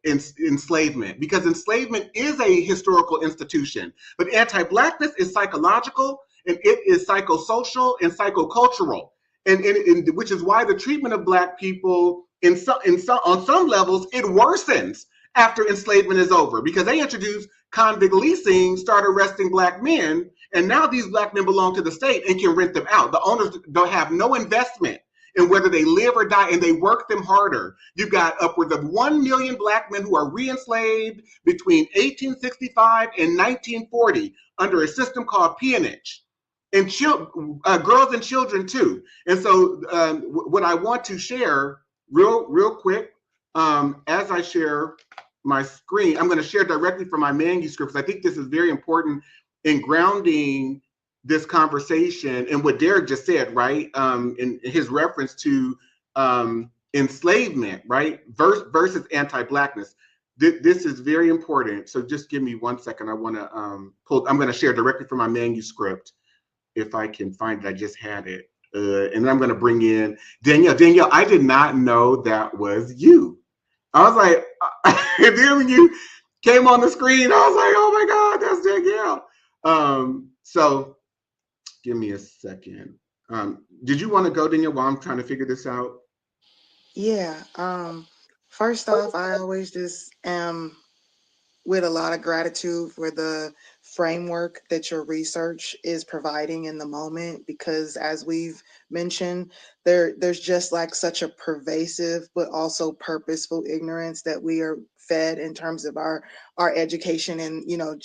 enslavement, because enslavement is a historical institution, but anti-Blackness is psychological, and it is psychosocial and psychocultural, and which is why the treatment of Black people on some levels, it worsens after enslavement is over, because they introduced convict leasing, start arresting Black men, and now these Black men belong to the state and can rent them out. The owners don't have no investment in whether they live or die, and they work them harder. You've got upwards of 1 million Black men who are re-enslaved between 1865 and 1940 under a system called peonage. And girls and children too. And so what I want to share real quick, as I share my screen, I'm going to share directly from my manuscripts. I think this is very important in grounding this conversation and what Derek just said, right? In his reference to enslavement, right? Versus anti-Blackness. This is very important. So just give me 1 second. I want to I'm going to share directly from my manuscript. If I can find it, I just had it. And then I'm going to bring in Danielle. Danielle, I did not know that was you. I was like, and then when you came on the screen, I was like, oh my God, that's Danielle. So give me a second. Did you want to go, Danielle, while I'm trying to figure this out? Yeah. First off, I always just am with a lot of gratitude for the framework that your research is providing in the moment, because as we've mentioned, there's just like such a pervasive but also purposeful ignorance that we are fed in terms of our education in,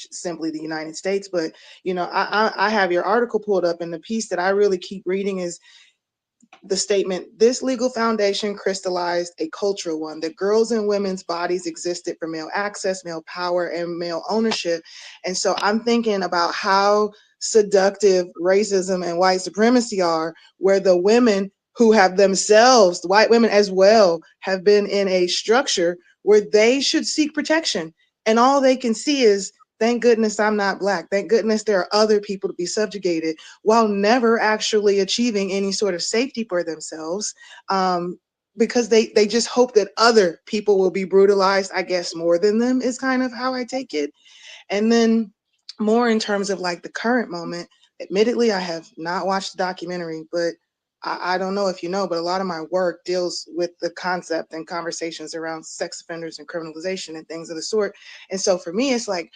simply the United States. But I have your article pulled up, and the piece that I really keep reading is the statement, this legal foundation crystallized a cultural one, that girls and women's bodies existed for male access, male power, and male ownership. And so I'm thinking about how seductive racism and white supremacy are, where the women who have themselves, the white women as well, have been in a structure where they should seek protection. And all they can see is, thank goodness I'm not Black. Thank goodness there are other people to be subjugated, while never actually achieving any sort of safety for themselves, because they just hope that other people will be brutalized, I guess, more than them, is kind of how I take it. And then more in terms of like the current moment, admittedly, I have not watched the documentary, but I don't know if you know, but a lot of my work deals with the concept and conversations around sex offenders and criminalization and things of the sort. And so for me, it's like,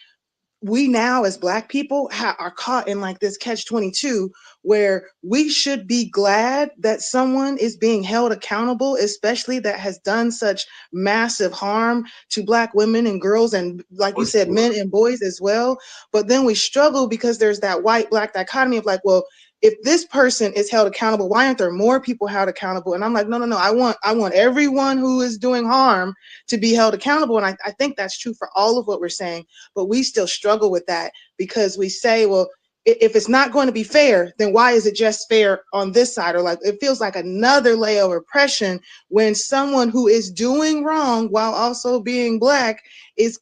we now as Black people are caught in like this catch-22, where we should be glad that someone is being held accountable, especially that has done such massive harm to Black women and girls, and like you said, men and boys as well. But then we struggle because there's that white-Black dichotomy of like, well, if this person is held accountable, why aren't there more people held accountable? And I'm like, no, I want everyone who is doing harm to be held accountable. And I think that's true for all of what we're saying, but we still struggle with that, because we say, well, if it's not going to be fair, then why is it just fair on this side? Or like, it feels like another layer of oppression when someone who is doing wrong while also being Black is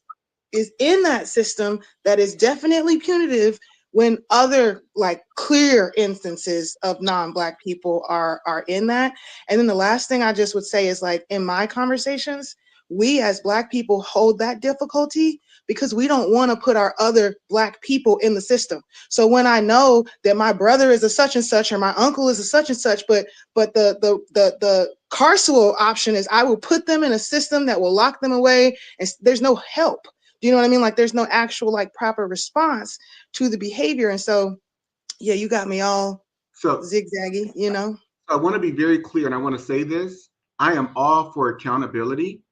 in that system that is definitely punitive, when other like clear instances of non-Black people are in that. And then the last thing I just would say is, like, in my conversations, we as Black people hold that difficulty because we don't want to put our other Black people in the system. So when I know that my brother is a such and such, or my uncle is a such and such, but the carceral option is I will put them in a system that will lock them away, and there's no help. Do you know what I mean? Like there's no actual like proper response to the behavior. And so, yeah, you got me all zigzaggy, you know? I want to be very clear, and I want to say this. I am all for accountability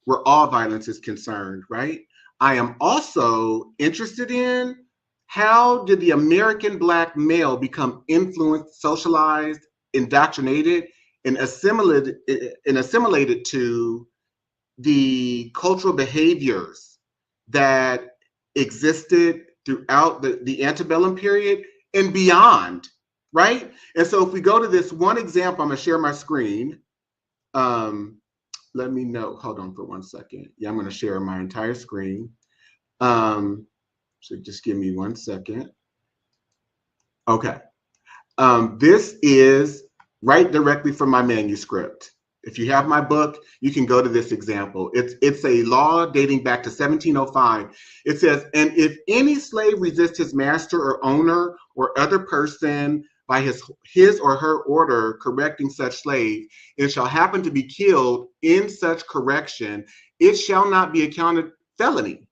where all violence is concerned, right? I am also interested in how did the American Black male become influenced, socialized, indoctrinated, and assimilated to the cultural behaviors that existed throughout the antebellum period and beyond, right? And so if we go to this one example, I'm gonna share my screen. Let me know, hold on for 1 second. Yeah, I'm gonna share my entire screen. So just give me 1 second. Okay. This is right directly from my manuscript. If you have my book, you can go to this example. It's a law dating back to 1705. It says, and if any slave resists his master or owner or other person by his or her order correcting such slave, and shall happen to be killed in such correction, it shall not be accounted felony.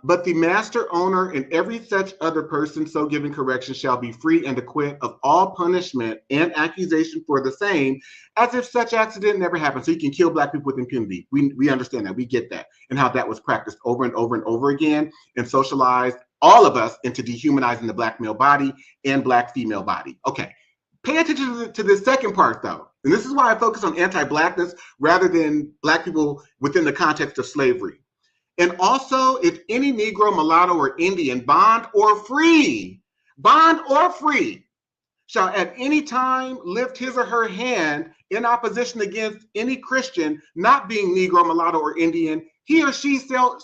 But the master, owner, and every such other person so given correction shall be free and acquit of all punishment and accusation for the same, as if such accident never happened. So you can kill Black people with impunity. We understand that. We get that. And how that was practiced over and over and over again and socialized all of us into dehumanizing the Black male body and Black female body. Okay. Pay attention to this second part, though. And this is why I focus on anti-Blackness rather than Black people within the context of slavery. And also, if any Negro, mulatto, or Indian, bond or free, shall at any time lift his or her hand in opposition against any Christian, not being Negro, mulatto, or Indian, he or she so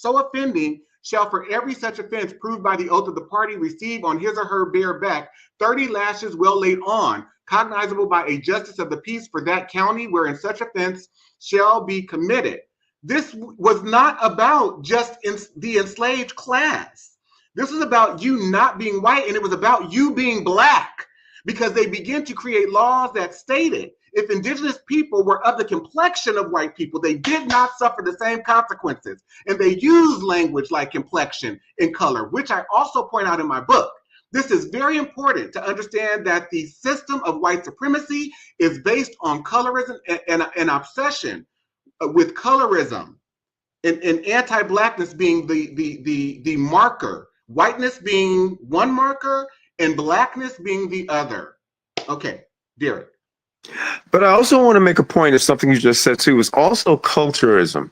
offending shall for every such offense proved by the oath of the party receive on his or her bare back 30 lashes well laid on, cognizable by a justice of the peace for that county wherein such offense shall be committed. This was not about just the enslaved class. This was about you not being white, and it was about you being Black, because they began to create laws that stated if indigenous people were of the complexion of white people, they did not suffer the same consequences. And they used language like complexion and color, which I also point out in my book. This is very important to understand that the system of white supremacy is based on colorism and obsession with colorism and anti-Blackness being the marker, whiteness being one marker and Blackness being the other. Okay, Derek. But I also want to make a point of something you just said too, was also culturism.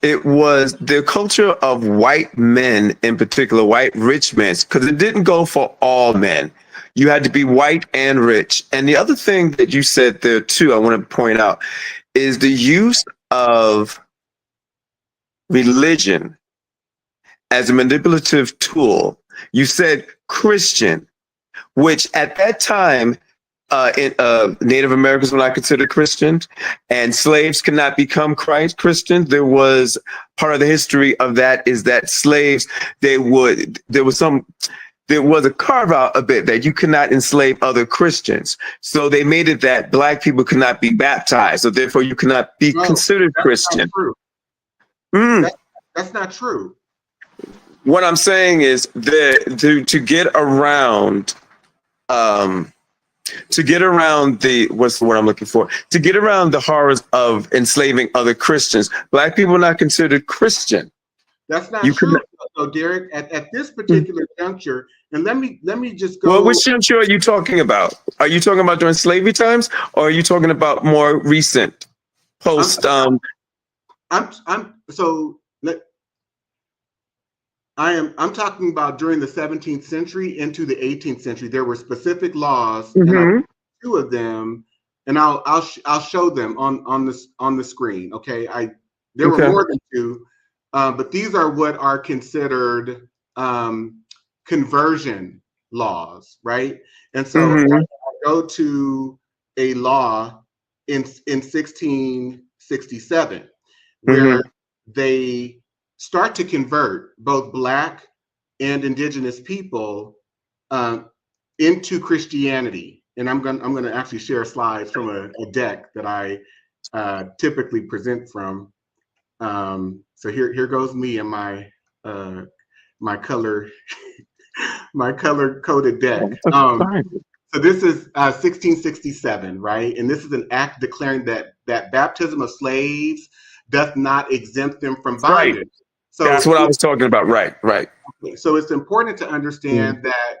It was the culture of white men, in particular, white rich men, because it didn't go for all men. You had to be white and rich. And the other thing that you said there too, I want to point out, is the use of religion as a manipulative tool. You said Christian, which at that time, Native Americans were not considered Christians, and slaves could not become Christians. There was part of the history of that is that slaves, there was a carve out a bit that you could not enslave other Christians. So they made it that Black people could not be baptized. So therefore you cannot be considered Christian. That's not true. What I'm saying is that to get around what's the word I'm looking for? To get around the horrors of enslaving other Christians, Black people are not considered Christian. That's not true. So Derek, at this particular juncture, and let me just go. Well, which juncture are you talking about? Are you talking about during slavery times, or are you talking about more recent, post? I'm talking about during the 17th century into the 18th century. There were specific laws, mm-hmm. and two of them, and I'll show them on the screen. Okay, there were more than two, but these are what are considered conversion laws, right? And so mm-hmm. I go to a law in 1667 where mm-hmm. they start to convert both Black and indigenous people into Christianity. And I'm gonna actually share slides from a deck that I typically present from. So here goes me and my color my color coded deck. So this is 1667, right? And this is an act declaring that baptism of slaves doth not exempt them from Right. bondage. So That's what I was talking about. Right. so it's important to understand that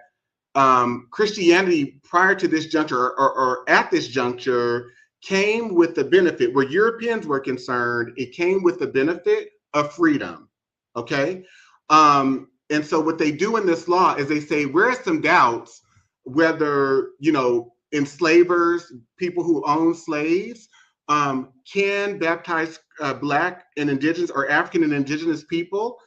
Christianity prior to this juncture or at this juncture came with the benefit, where Europeans were concerned, it came with the benefit of freedom. Okay. And so what they do in this law is they say, where are some doubts whether, enslavers, people who own slaves, can baptize Black and Indigenous or African and Indigenous people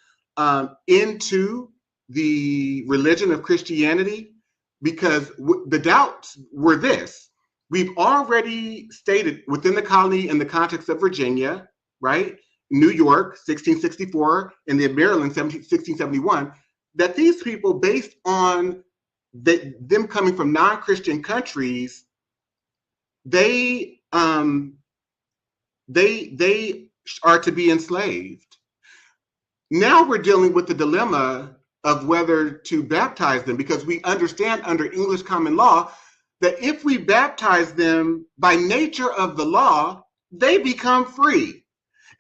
into the religion of Christianity? Because the doubts were this: we've already stated within the colony in the context of Virginia, right? New York, 1664, and then Maryland, 1671, that these people, based on them coming from non-Christian countries, they are to be enslaved. Now we're dealing with the dilemma of whether to baptize them, because we understand under English common law that if we baptize them, by nature of the law, they become free.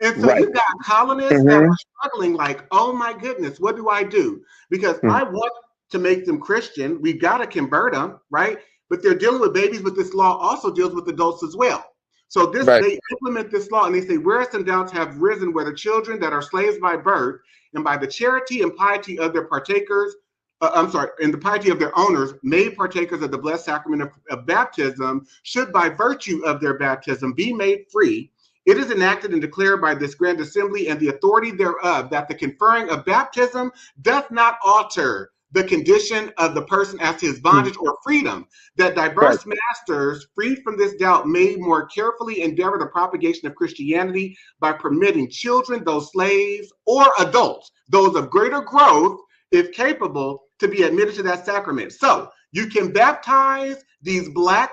And so you've got colonists that are struggling, like, oh my goodness, what do I do? Because I want to make them Christian. We've got to convert them, right? But they're dealing with babies, but this law also deals with adults as well. So they implement this law and they say, where some doubts have risen, whether children that are slaves by birth and by the charity and piety of their partakers, and the piety of their owners, made partakers of the blessed sacrament of baptism, should by virtue of their baptism be made free. It is enacted and declared by this grand assembly and the authority thereof, that the conferring of baptism doth not alter the condition of the person as to his bondage or freedom, that diverse masters, freed from this doubt, may more carefully endeavor the propagation of Christianity by permitting children, those slaves, or adults, those of greater growth, if capable, to be admitted to that sacrament. So you can baptize these Black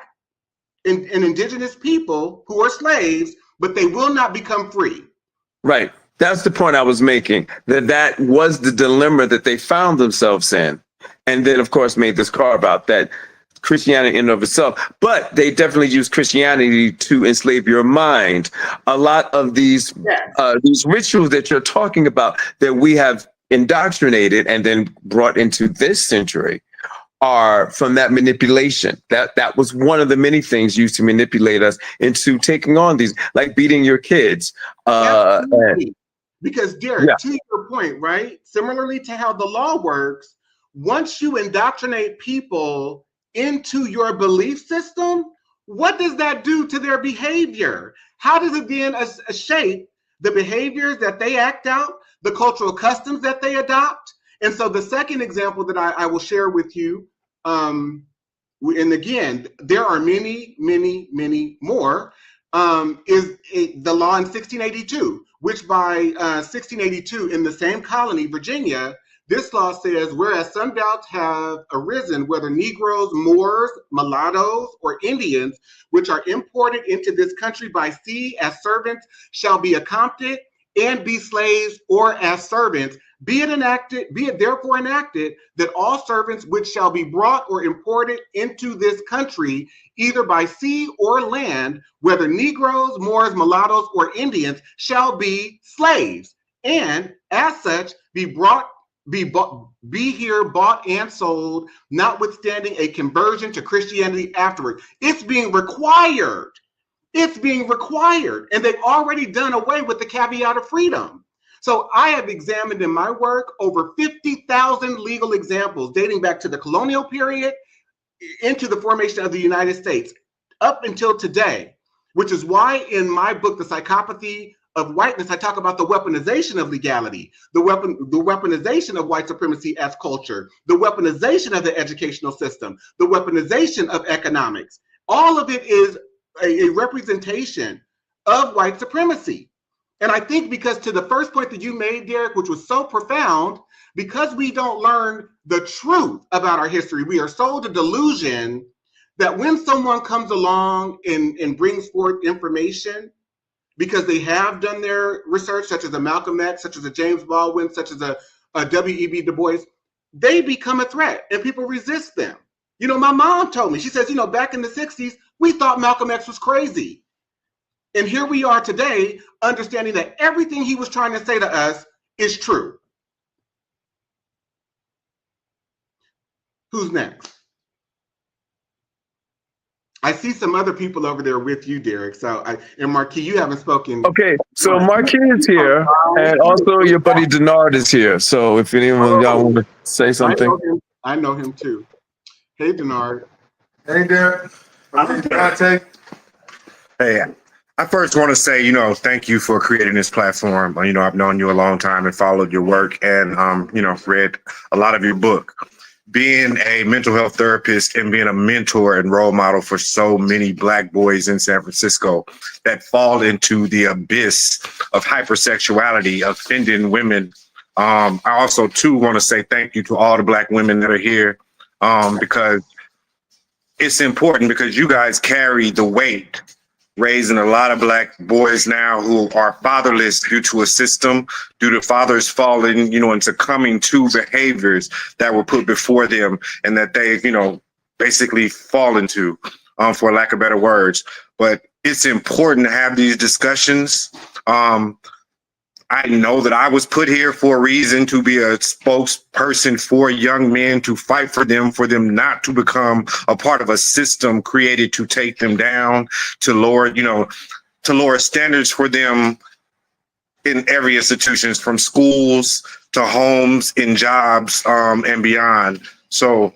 and Indigenous people who are slaves, but they will not become free. Right. That's the point I was making, that was the dilemma that they found themselves in. And then, of course, made this carve out that Christianity in and of itself, but they definitely use Christianity to enslave your mind. A lot of these rituals that you're talking about that we have indoctrinated and then brought into this century are from that manipulation. That was one of the many things used to manipulate us into taking on these, like beating your kids. Because Derek, to your point, right? Similarly to how the law works, once you indoctrinate people into your belief system, what does that do to their behavior? How does it then shape the behaviors that they act out, the cultural customs that they adopt? And so the second example that I will share with you, and again, there are many, many, many more, is the law in 1682, which by 1682 in the same colony, Virginia, this law says, whereas some doubts have arisen whether Negroes, Moors, mulattoes, or Indians, which are imported into this country by sea as servants, shall be accompted and be slaves or as servants, be it therefore enacted that all servants which shall be brought or imported into this country, either by sea or land, whether Negroes, Moors, mulattoes, or Indians, shall be slaves, and as such be here bought and sold, notwithstanding a conversion to Christianity afterward. It's being required. It's being required, and they've already done away with the caveat of freedom. So I have examined in my work over 50,000 legal examples dating back to the colonial period into the formation of the United States up until today, which is why in my book, The Psychopathy of Whiteness, I talk about the weaponization of legality, the weaponization of white supremacy as culture, the weaponization of the educational system, the weaponization of economics. All of it is a representation of white supremacy. And I think because to the first point that you made, Derek, which was so profound, because we don't learn the truth about our history, we are sold a delusion that when someone comes along and brings forth information because they have done their research, such as a Malcolm X, such as a James Baldwin, such as a W.E.B. Du Bois, they become a threat and people resist them. You know, my mom told me, she says, you know, back in the 60s, we thought Malcolm X was crazy. And here we are today, understanding that everything he was trying to say to us is true. Who's next? I see some other people over there with you, Derek. So, and Marquis, you haven't spoken. Okay, so Marquis is here, and also your buddy Denard is here. So if anyone of y'all want to say something. I know him too. Hey, Denard. Hey, Derek. Hey, I first want to say, you know, thank you for creating this platform. You know, I've known you a long time and followed your work and, you know, read a lot of your book. Being a mental health therapist and being a mentor and role model for so many Black boys in San Francisco that fall into the abyss of hypersexuality, offending women. I also, too, want to say thank you to all the Black women that are here because it's important because you guys carry the weight raising a lot of Black boys now who are fatherless due to a system, due to fathers falling, you know, and succumbing to behaviors that were put before them and that they, you know, basically fall into, for lack of better words. But it's important to have these discussions. I know that I was put here for a reason, to be a spokesperson for young men, to fight for them not to become a part of a system created to take them down, to lower, you know, to lower standards for them in every institutions, from schools to homes, in jobs, and beyond. So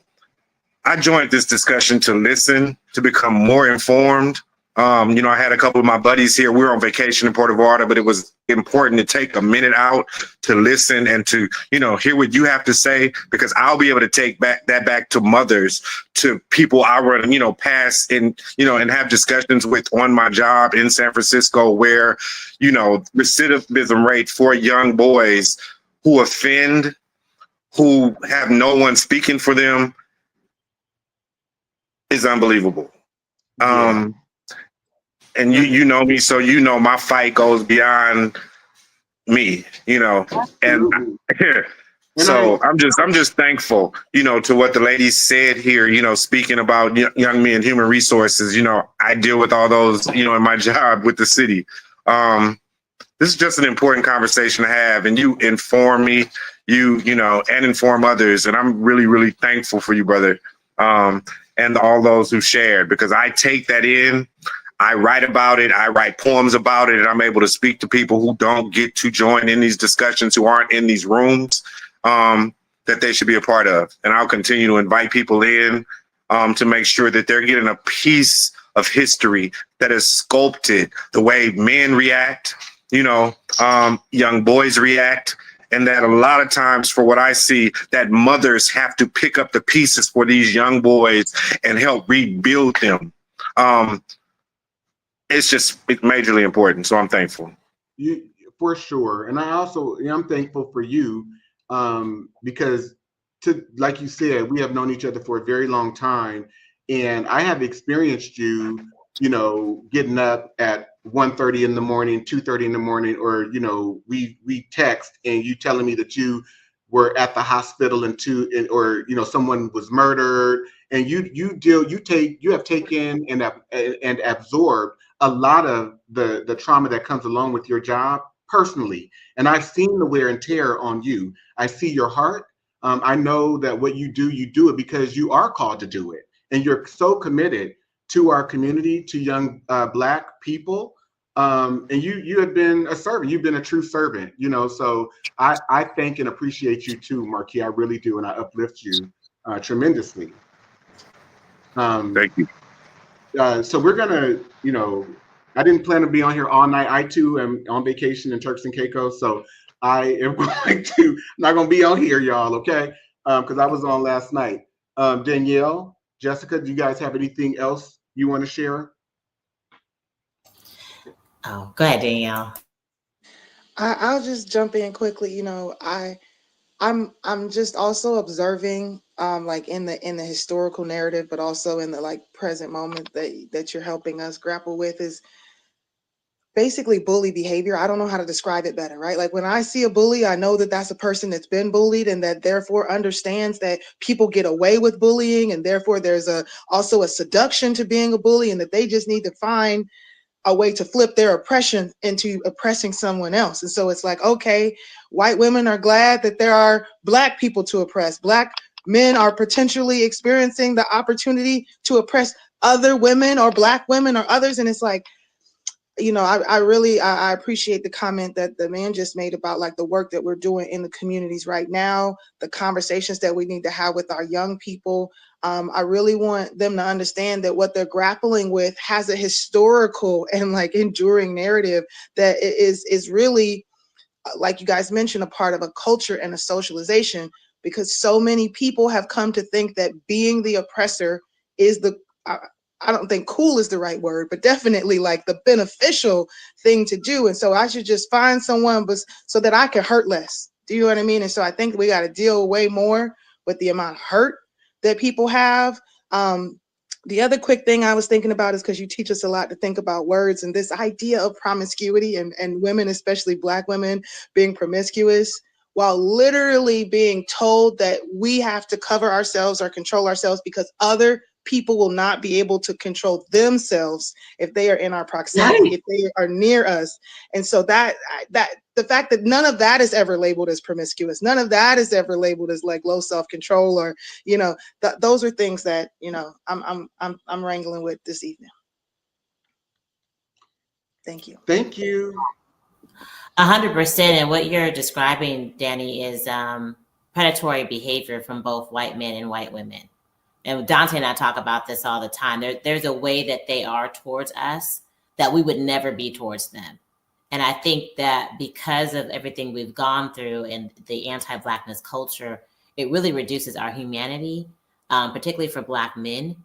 I joined this discussion to listen, to become more informed. You know, I had a couple of my buddies here. We were on vacation in Puerto Vallarta, but it was important to take a minute out to listen and to, you know, hear what you have to say, because I'll be able to take that back to mothers, to people I run, you know, past and, you know, and have discussions with on my job in San Francisco, where, you know, recidivism rate for young boys who offend, who have no one speaking for them, is unbelievable. Yeah. And you know me, so you know my fight goes beyond me, you know. And so I'm just thankful, you know, to what the ladies said here, you know, speaking about young men, human resources. You know, I deal with all those, you know, in my job with the city. This is just an important conversation to have, and you inform me, you know, and inform others. And I'm really, really thankful for you, brother. And all those who shared, because I take that in. I write about it. I write poems about it, and I'm able to speak to people who don't get to join in these discussions, who aren't in these rooms, that they should be a part of. And I'll continue to invite people in to make sure that they're getting a piece of history that is sculpted the way men react, you know, young boys react. And that a lot of times, for what I see, that mothers have to pick up the pieces for these young boys and help rebuild them. It's just majorly important. So I'm thankful. You, for sure. And I also, I'm thankful for you because, like you said, we have known each other for a very long time. And I have experienced you, you know, getting up at 1:30 in the morning, 2:30 in the morning, or, you know, we text and you telling me that you were at the hospital or, you know, someone was murdered, and you have taken and absorbed a lot of the trauma that comes along with your job personally. And I've seen the wear and tear on you. I see your heart. I know that what you do it because you are called to do it. And you're so committed to our community, to young Black people. And you have been a servant. You've been a true servant, you know. So I thank and appreciate you too, Marquis. I really do. And I uplift you tremendously. Thank you. So we're gonna, you know, I didn't plan to be on here all night. I too am on vacation in Turks and Caicos, so I am not gonna be on here, y'all, okay? Because I was on last night. Danielle, Jessica, do you guys have anything else you want to share? Oh, go ahead, Danielle. I'll just jump in quickly. You know, I'm just also observing like in the historical narrative, but also in the like present moment that you're helping us grapple with, is basically bully behavior. I don't know how to describe it better, right? Like when I see a bully, I know that that's a person that's been bullied and that therefore understands that people get away with bullying, and therefore there's also a seduction to being a bully, and that they just need to find a way to flip their oppression into oppressing someone else. And so it's like, okay, white women are glad that there are Black people to oppress. Black men are potentially experiencing the opportunity to oppress other women or Black women or others. And it's like, you know, I really appreciate the comment that the man just made about like the work that we're doing in the communities right now, the conversations that we need to have with our young people. I really want them to understand that what they're grappling with has a historical and like enduring narrative that is really, like you guys mentioned, a part of a culture and a socialization, because so many people have come to think that being the oppressor is the, I don't think cool is the right word, but definitely like the beneficial thing to do. And so I should just find someone so that I can hurt less. Do you know what I mean? And so I think we got to deal way more with the amount of hurt that people have. The other quick thing I was thinking about is, because you teach us a lot to think about words, and this idea of promiscuity and women, especially Black women, being promiscuous, while literally being told that we have to cover ourselves or control ourselves because other people will not be able to control themselves if they are in our proximity, Right. if they are near us. And so that the fact that none of that is ever labeled as promiscuous, none of that is ever labeled as like low self-control, or, you know, those are things that, you know, I'm wrangling with this evening. Thank you. Thank you. 100%. And what you're describing, Danny, is predatory behavior from both white men and white women. And Dante and I talk about this all the time. There's a way that they are towards us that we would never be towards them. And I think that because of everything we've gone through and the anti-Blackness culture, it really reduces our humanity, particularly for Black men.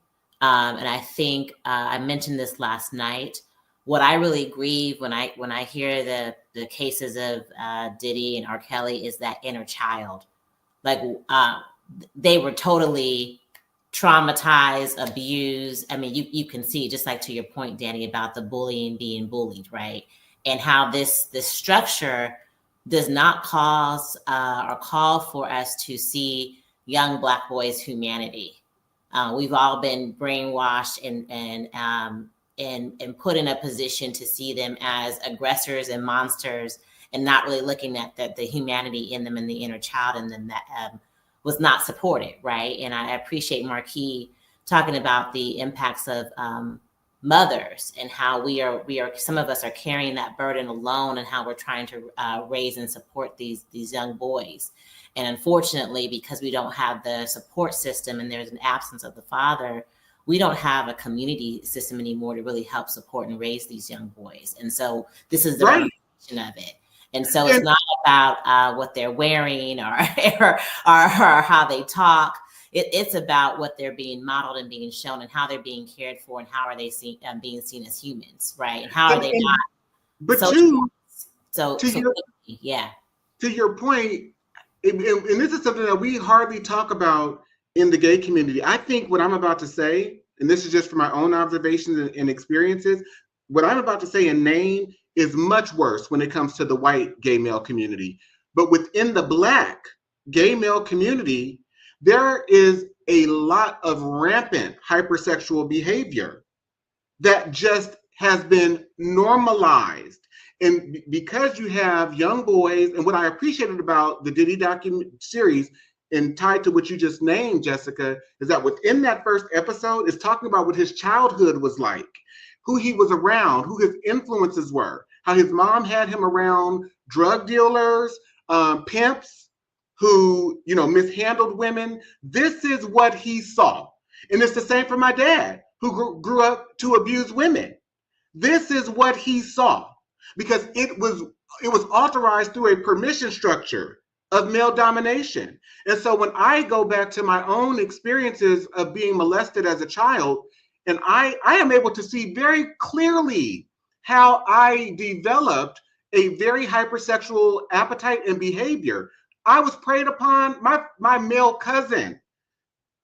And I think I mentioned this last night. What I really grieve when I hear the cases of Diddy and R. Kelly is that inner child. Like they were totally traumatized, abused. I mean, you can see, just like to your point, Danny, about the bullying being bullied, right? And how this structure does not cause or call for us to see young Black boys' humanity. We've all been brainwashed and put in a position to see them as aggressors and monsters, and not really looking at the humanity in them and the inner child in them that was not supported, right? And I appreciate Marquis talking about the impacts of mothers and how we are some of us are carrying that burden alone, and how we're trying to raise and support these young boys. And unfortunately, because we don't have the support system and there's an absence of the father, we don't have a community system anymore to really help support and raise these young boys. And so this is the foundation of it. And so it's not about what they're wearing or how they talk. It's about what they're being modeled and being shown, and how they're being cared for, and how are they being seen as humans, right? And how are they not? But yeah. To your point, and this is something that we hardly talk about in the gay community. I think what I'm about to say, and this is just from my own observations and experiences, what I'm about to say and name is much worse when it comes to the white gay male community. But within the Black gay male community, there is a lot of rampant hypersexual behavior that just has been normalized. And because you have young boys, and what I appreciated about the Diddy docuseries, and tied to what you just named, Jessica, is that within that first episode is talking about what his childhood was like, who he was around, who his influences were, how his mom had him around drug dealers, pimps who, you know, mishandled women. This is what he saw. And it's the same for my dad, who grew up to abuse women. This is what he saw, because it was authorized through a permission structure of male domination. And so when I go back to my own experiences of being molested as a child, and I am able to see very clearly how I developed a very hypersexual appetite and behavior. I was preyed upon. My male cousin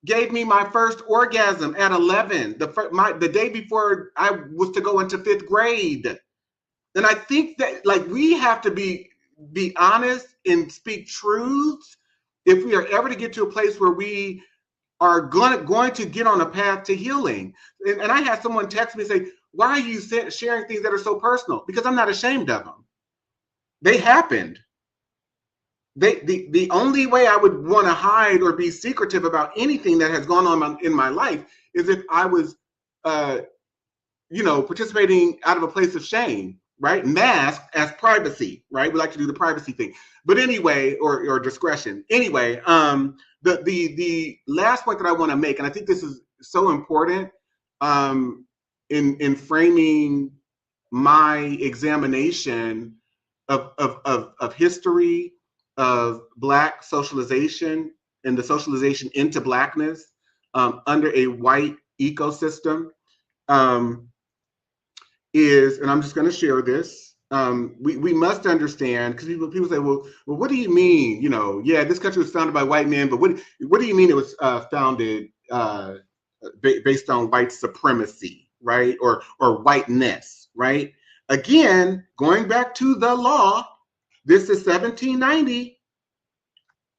gave me my first orgasm at 11, the day before I was to go into 5th grade. And I think that like we have to be honest and speak truths if we are ever to get to a place where we are going to get on a path to healing. And I had someone text me and say, why are you sharing things that are so personal? Because I'm not ashamed of them. They happened. The only way I would want to hide or be secretive about anything that has gone on in my life is if I was, participating out of a place of shame, right? Masked as privacy, right? We like to do the privacy thing. But anyway, or discretion. Anyway, the last point that I want to make, and I think this is so important in framing my examination of history, of Black socialization and the socialization into Blackness under a white ecosystem is, and I'm just going to share this. We must understand, because people say, well, what do you mean? Yeah, this country was founded by white men, but what do you mean it was founded based on white supremacy, right? Or whiteness, right? Again, going back to the law, this is 1790,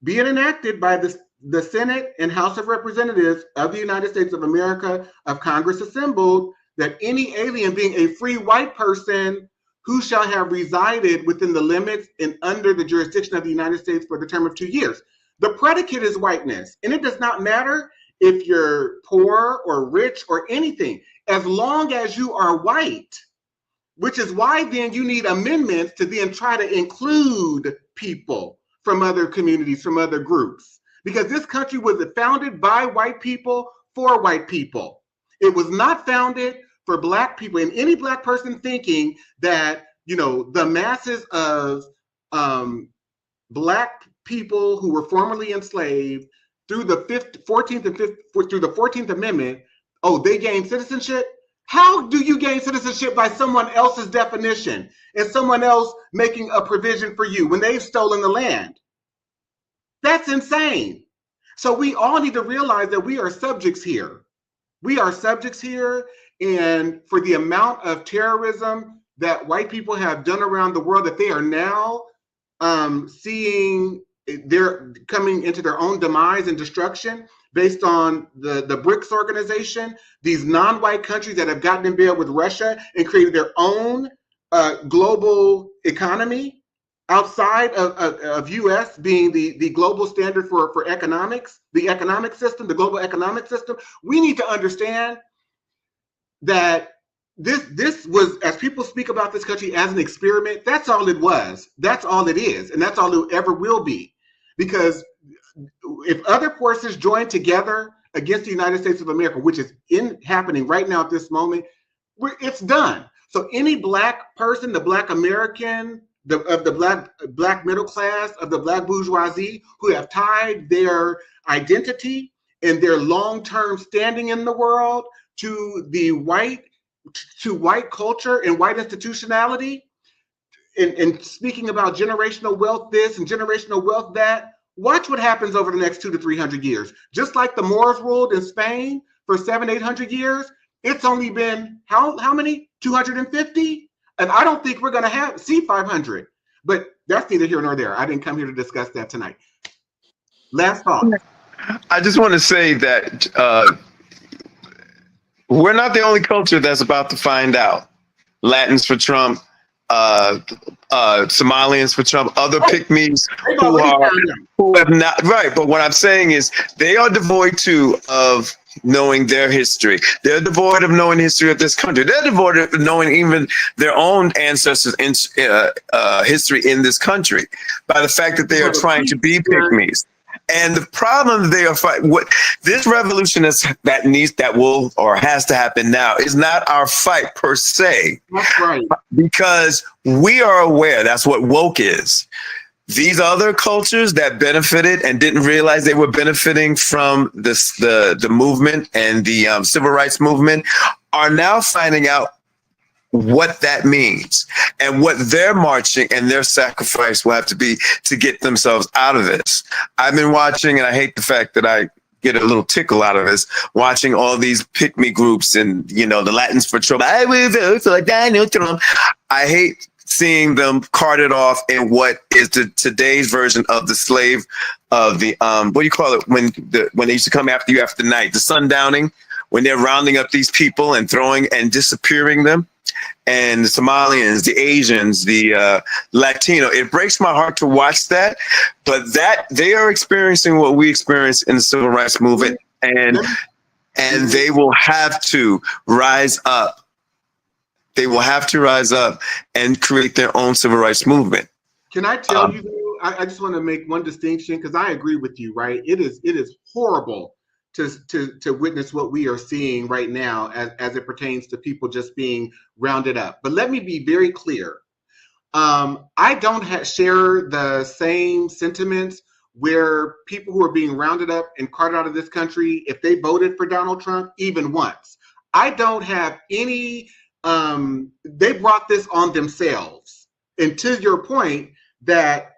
being enacted by the Senate and House of Representatives of the United States of America, of Congress assembled, that any alien being a free white person who shall have resided within the limits and under the jurisdiction of the United States for the term of 2 years. The predicate is whiteness, and it does not matter if you're poor or rich or anything, as long as you are white, which is why then you need amendments to then try to include people from other communities, from other groups, because this country was founded by white people for white people. It was not founded for Black people, and any Black person thinking that, the masses of Black people who were formerly enslaved through the 14th Amendment, oh, they gained citizenship. How do you gain citizenship? By someone else's definition and someone else making a provision for you when they've stolen the land? That's insane. So we all need to realize that we are subjects here. We are subjects here, and for the amount of terrorism that white people have done around the world, that they are now seeing they're coming into their own demise and destruction based on the BRICS organization, these non-white countries that have gotten in bed with Russia and created their own global economy outside of US being the global standard for economics, the economic system, the global economic system. We need to understand that this was, as people speak about this country as an experiment, that's all it was. That's all it is. And that's all it ever will be. Because if other forces join together against the United States of America, which is happening right now at this moment, it's done. So any Black person, the Black American, of the black middle class, of the Black bourgeoisie, who have tied their identity and their long-term standing in the world to white culture and white institutionality, and speaking about generational wealth this and generational wealth that, watch what happens over the next 200 to 300 years. Just like the Moors ruled in Spain for 700-800 years, it's only been how many? 250? And I don't think we're going to see 500. But that's neither here nor there. I didn't come here to discuss that tonight. Last thought. I just want to say that we're not the only culture that's about to find out. Latins for Trump, Somalians for Trump, other pygmies who have not, right. But what I'm saying is they are devoid too of knowing their history. They're devoid of knowing the history of this country. They're devoid of knowing even their own ancestors' history in this country by the fact that they are trying to be pygmies. And the problem they are fighting, what this revolution has to happen now is not our fight per se. That's right. Because we are aware, that's what woke is. These other cultures that benefited and didn't realize they were benefiting from the movement and the civil rights movement are now finding out what that means and what their marching and their sacrifice will have to be to get themselves out of this. I've been watching, and I hate the fact that I get a little tickle out of this, watching all these pick-me groups and, you know, the Latins for Trump. I will vote for Donald Trump. I hate seeing them carted off in what is today's version of the slave of the what do you call it when they used to come after you after night, the sundowning, when they're rounding up these people and throwing and disappearing them, and the Somalians, the Asians, the Latino. It breaks my heart to watch that, but that they are experiencing what we experienced in the civil rights movement, and they will have to rise up. They will have to rise up and create their own civil rights movement. Can I tell you, though, I just want to make one distinction, because I agree with you, right? It is horrible to witness what we are seeing right now as it pertains to people just being rounded up. But let me be very clear. I don't share the same sentiments where people who are being rounded up and carted out of this country, if they voted for Donald Trump even once, I don't have any... they brought this on themselves. And to your point, that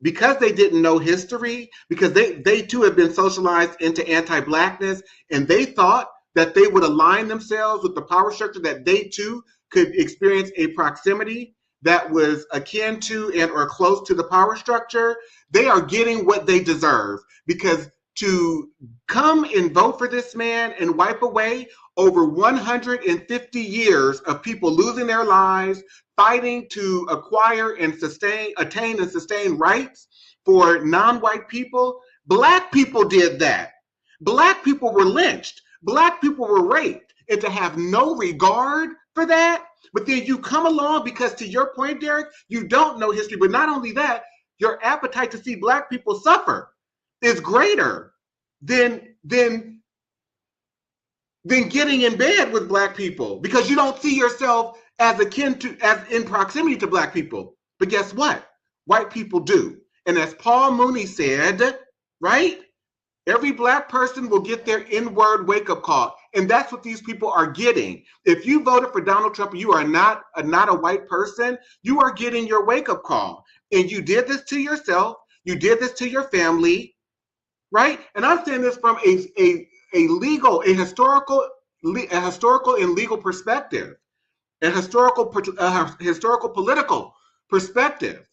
because they didn't know history, because they too have been socialized into anti-Blackness, and they thought that they would align themselves with the power structure, that they too could experience a proximity that was akin to and or close to the power structure, they are getting what they deserve. Because to come and vote for this man and wipe away over 150 years of people losing their lives, fighting to acquire and attain and sustain rights for non-white people. Black people did that. Black people were lynched. Black people were raped. And to have no regard for that, but then you come along because, to your point, Derek, you don't know history. But not only that, your appetite to see Black people suffer is greater than getting in bed with Black people, because you don't see yourself as in proximity to Black people. But guess what? White people do. And as Paul Mooney said, right? Every Black person will get their inward wake-up call. And that's what these people are getting. If you voted for Donald Trump, you are not a white person, you are getting your wake-up call. And you did this to yourself, you did this to your family, right? And I'm saying this from a historical and legal perspective, a historical political perspective,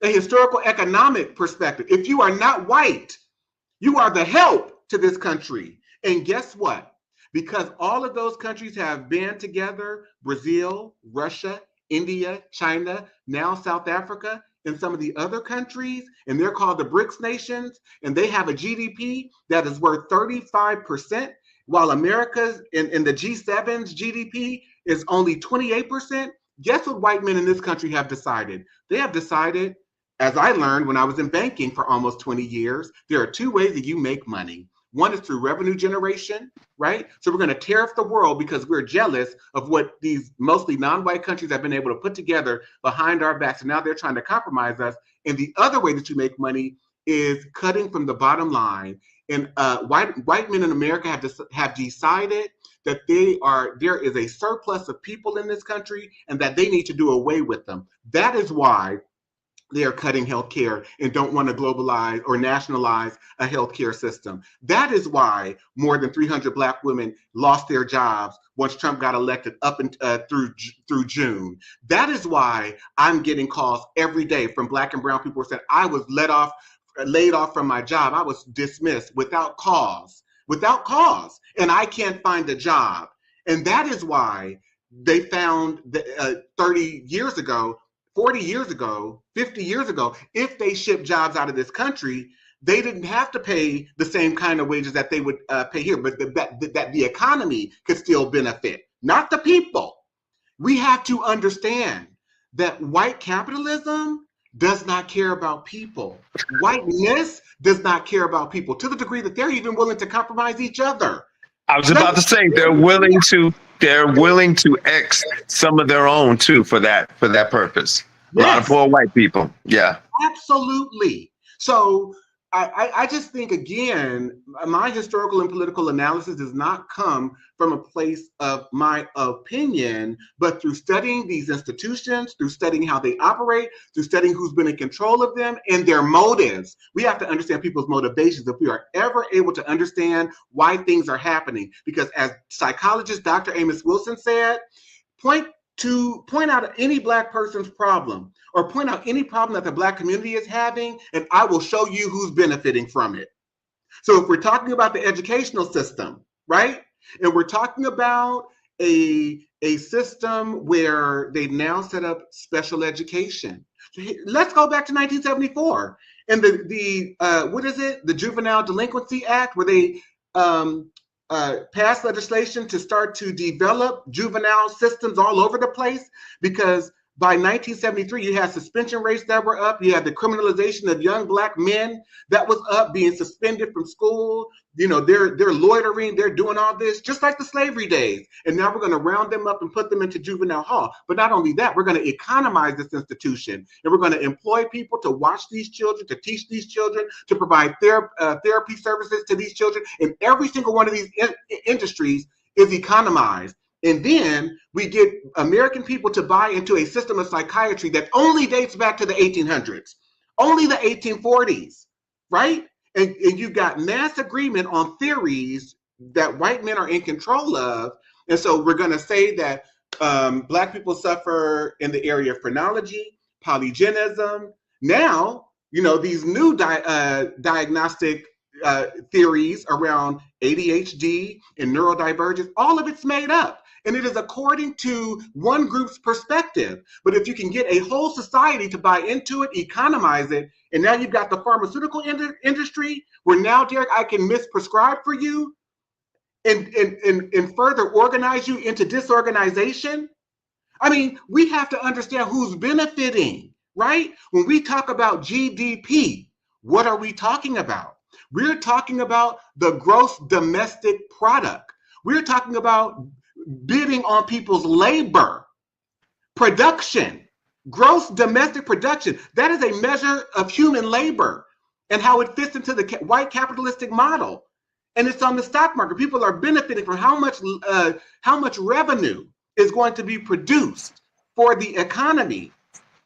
a historical economic perspective. If you are not white, you are the help to this country. And guess what? Because all of those countries have band together, Brazil, Russia, India, China, now South Africa, and some of the other countries, and they're called the BRICS nations, and they have a GDP that is worth 35%, while America's in the G7's GDP is only 28%. Guess what white men in this country have decided? They have decided, as I learned when I was in banking for almost 20 years, there are two ways that you make money. One is through revenue generation, right? So we're going to tariff the world because we're jealous of what these mostly non-white countries have been able to put together behind our backs. And now they're trying to compromise us. And the other way that you make money is cutting from the bottom line. And white men in America have decided that there is a surplus of people in this country and that they need to do away with them. That is why they are cutting healthcare and don't want to globalize or nationalize a healthcare system. That is why more than 300 Black women lost their jobs once Trump got elected up and through June. That is why I'm getting calls every day from Black and brown people who said, I was laid off from my job. I was dismissed without cause, and I can't find a job. And that is why they found that 30 years ago, 40 years ago, 50 years ago, if they shipped jobs out of this country, they didn't have to pay the same kind of wages that they would pay here, but that the economy could still benefit, not the people. We have to understand that white capitalism does not care about people. Whiteness does not care about people, to the degree that they're even willing to compromise each other. I was about to say they're willing to X some of their own too for that purpose. Yes. A lot of poor white people. Yeah. Absolutely. So I just think, again, my historical and political analysis does not come from a place of my opinion, but through studying these institutions, through studying how they operate, through studying who's been in control of them and their motives. We have to understand people's motivations if we are ever able to understand why things are happening. Because as psychologist Dr. Amos Wilson said, point out any Black person's problem or point out any problem that the Black community is having, and I will show you who's benefiting from it. So if we're talking about the educational system, right? And we're talking about a system where they've now set up special education. Let's go back to 1974 and the Juvenile Delinquency Act, where they passed legislation to start to develop juvenile systems all over the place, because by 1973, you had suspension rates that were up. You had the criminalization of young Black men that was up, being suspended from school. You know, they're loitering, they're doing all this, just like the slavery days. And now we're going to round them up and put them into juvenile hall. But not only that, we're going to economize this institution, and we're going to employ people to watch these children, to teach these children, to provide therapy services to these children. And every single one of these industries is economized. And then we get American people to buy into a system of psychiatry that only dates back to the 1800s, only the 1840s, right? And you've got mass agreement on theories that white men are in control of. And so we're going to say that Black people suffer in the area of phrenology, polygenism. Now, you know, these new diagnostic theories around ADHD and neurodivergence, all of it's made up. And it is according to one group's perspective. But if you can get a whole society to buy into it, economize it, and now you've got the pharmaceutical industry where now, Derek, I can misprescribe for you and further organize you into disorganization. I mean, we have to understand who's benefiting, right? When we talk about GDP, what are we talking about? We're talking about the gross domestic product. We're talking about bidding on people's labor, production, gross domestic production. That is a measure of human labor and how it fits into the white capitalistic model. And it's on the stock market. People are benefiting from how much revenue is going to be produced for the economy.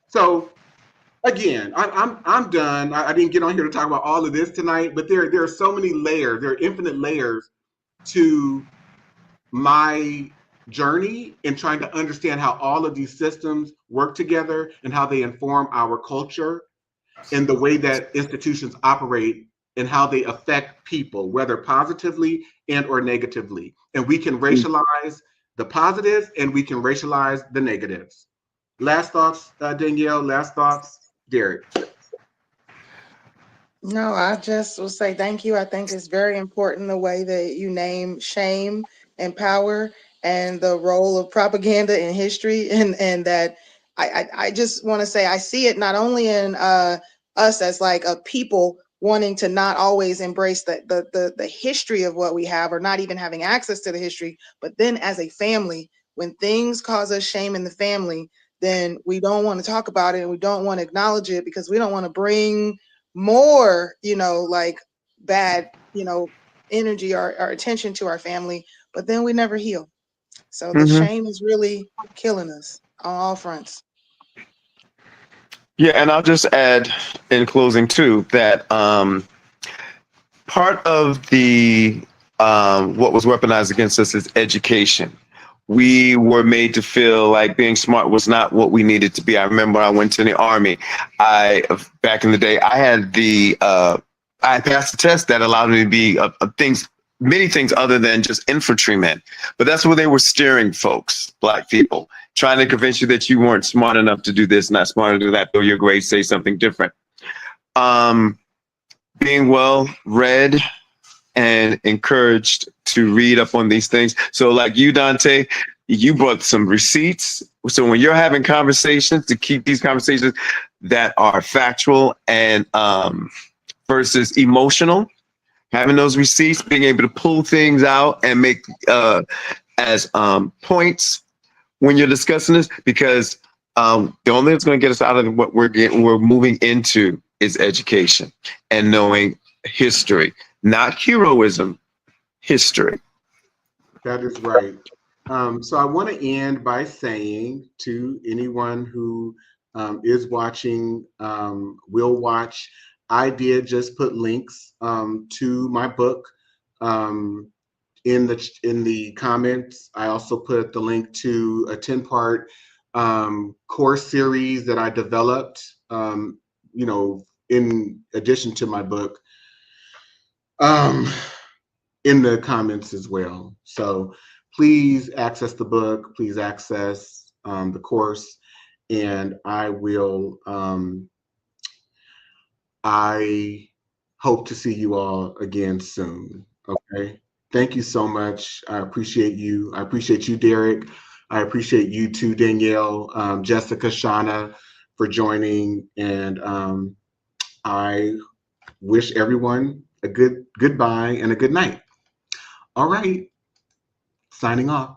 So again, I'm done. I didn't get on here to talk about all of this tonight, but there are so many layers. There are infinite layers to my journey in trying to understand how all of these systems work together and how they inform our culture and the way that institutions operate and how they affect people, whether positively and or negatively. And we can racialize the positives and we can racialize the negatives. Last thoughts, Danielle, last thoughts, Derek. No, I just will say thank you. I think it's very important the way that you name shame and power and the role of propaganda in history, and that I just want to say I see it not only in us as like a people wanting to not always embrace the history of what we have or not even having access to the history, but then as a family, when things cause us shame in the family, then we don't want to talk about it and we don't want to acknowledge it because we don't want to bring more, like bad, energy or attention to our family, but then we never heal. So the shame is really killing us on all fronts. Yeah, and I'll just add in closing too that part of the what was weaponized against us is education. We were made to feel like being smart was not what we needed to be. I remember when I went to the Army, back in the day, I passed a test that allowed me to be many things other than just infantrymen. But that's where they were steering folks, Black people, trying to convince you that you weren't smart enough to do this, not smart enough to do that, though your grades say something different. Being well read and encouraged to read up on these things. So like you, Dante, you brought some receipts. So when you're having conversations, to keep these conversations that are factual and versus emotional, having those receipts, being able to pull things out and make as points when you're discussing this, because the only thing that's going to get us out of what we're moving into is education and knowing history, not heroism, history. That is right. So I want to end by saying to anyone who is watching, will watch, I did just put links to my book in the comments. I also put the link to a 10-part course series that I developed, in addition to my book, in the comments as well. So please access the book, please access the course, and I hope to see you all again soon. Okay. Thank you so much. I appreciate you. I appreciate you, Derek. I appreciate you too, Danielle, Jessica, Shauna, for joining. And I wish everyone a goodbye and a good night. All right. Signing off.